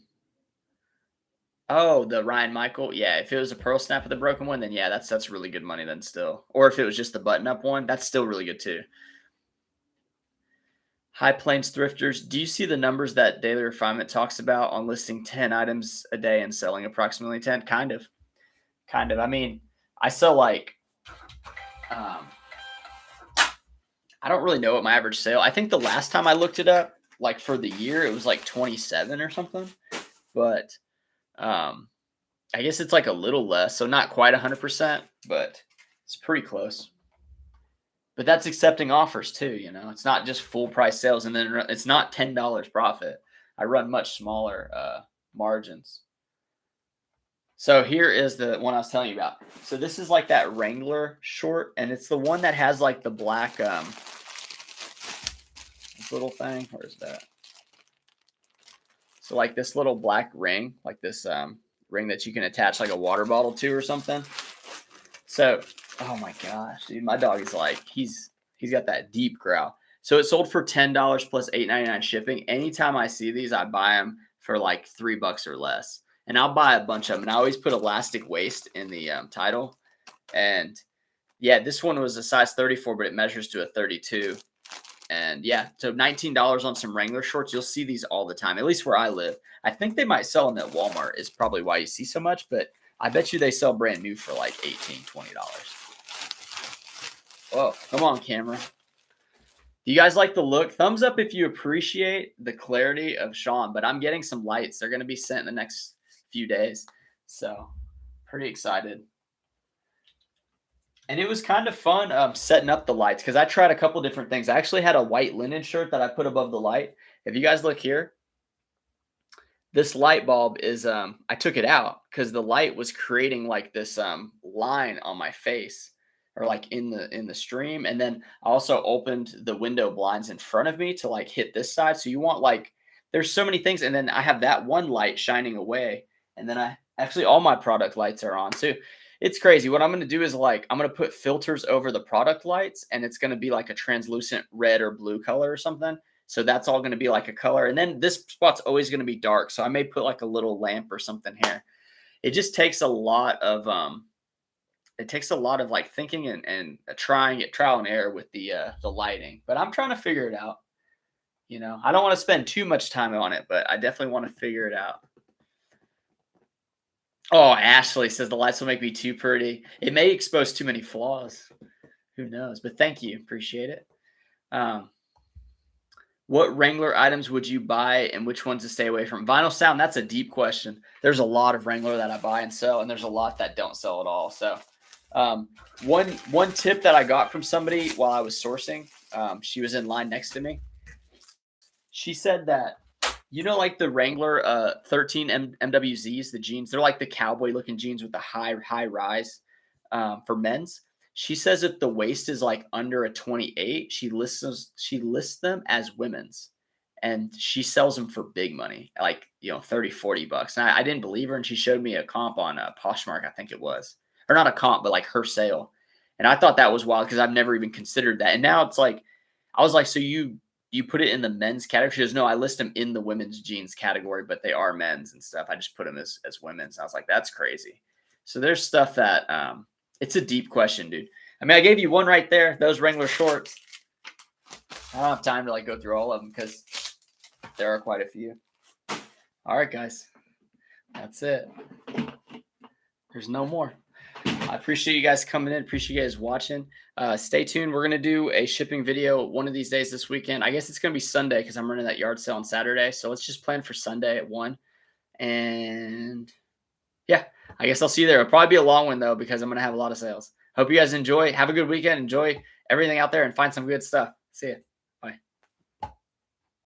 Oh, the Ryan Michael. Yeah, if it was a pearl snap with a broken one, then yeah, that's really good money then still. Or if it was just the button up one, that's still really good too. High Plains Thrifters, do you see the numbers that Daily Refinement talks about on listing 10 items a day and selling approximately 10? Kind of. Kind of. I mean, I sell like um I don't really know what my average sale. I think the last time I looked it up, like for the year, it was like 27 or something. But um I guess it's like a little less, so not quite 100%, but it's pretty close. But that's accepting offers too, you know. It's not just full price sales, and then it's not $10 profit. I run much smaller margins. So here is the one I was telling you about. So this is like that Wrangler short, and it's the one that has like the black this little thing. Where's that? So like this little black ring, like this ring that you can attach like a water bottle to or something. So, oh my gosh, dude, my dog is like he's got that deep growl. So it sold for $10 plus $8.99 shipping. Anytime I see these, I buy them for like $3 or less, and I'll buy a bunch of them. And I always put elastic waist in the title. And yeah, this one was a size 34, but it measures to a 32. And yeah, so $19 on some Wrangler shorts. You'll see these all the time, at least where I live. I think they might sell them at Walmart is probably why you see so much, but I bet you they sell brand new for like $18, $20. Whoa, come on, camera. Do you guys like the look? Thumbs up if you appreciate the clarity of Sean, but I'm getting some lights. They're going to be sent in the next few days. So pretty excited. And it was kind of fun setting up the lights because I tried a couple different things. I actually had a white linen shirt that I put above the light. If you guys look here, this light bulb is I took it out because the light was creating like this line on my face or like in the stream. And then I also opened the window blinds in front of me to like hit this side. So you want like there's so many things. And then I have that one light shining away. And then I actually all my product lights are on too. It's crazy. What I'm going to do is like I'm going to put filters over the product lights, and it's going to be like a translucent red or blue color or something. So that's all going to be like a color. And then this spot's always going to be dark. So I may put like a little lamp or something here. It just takes a lot of like thinking and trying it trial and error with the lighting. But I'm trying to figure it out. You know, I don't want to spend too much time on it, but I definitely want to figure it out. Oh, Ashley says the lights will make me too pretty. It may expose too many flaws. Who knows? But thank you. Appreciate it. What Wrangler items would you buy and which ones to stay away from? Vinyl sound, that's a deep question. There's a lot of Wrangler that I buy and sell, and there's a lot that don't sell at all. So one tip that I got from somebody while I was sourcing, she was in line next to me. She said that, you know, like the Wrangler 13 MWZs, the jeans, they're like the cowboy looking jeans with the high rise for men's. She says if the waist is like under a 28, she lists them as women's, and she sells them for big money, like, you know, 30, $40. And I didn't believe her. And she showed me a comp on Poshmark, I think it was, or not a comp, but like her sale. And I thought that was wild because I've never even considered that. And now it's like, I was like, so you put it in the men's category? She goes, no, I list them in the women's jeans category, but they are men's and stuff. I just put them as women's. And I was like, that's crazy. So there's stuff that it's a deep question, dude. I mean, I gave you one right there, those Wrangler shorts. I don't have time to like go through all of them because there are quite a few. All right, guys. That's it. There's no more. I appreciate you guys coming in. Appreciate you guys watching. Stay tuned. We're going to do a shipping video one of these days this weekend. I guess it's going to be Sunday because I'm running that yard sale on Saturday. So let's just plan for Sunday at 1. And yeah, I guess I'll see you there. It'll probably be a long one, though, because I'm going to have a lot of sales. Hope you guys enjoy. Have a good weekend. Enjoy everything out there and find some good stuff. See ya.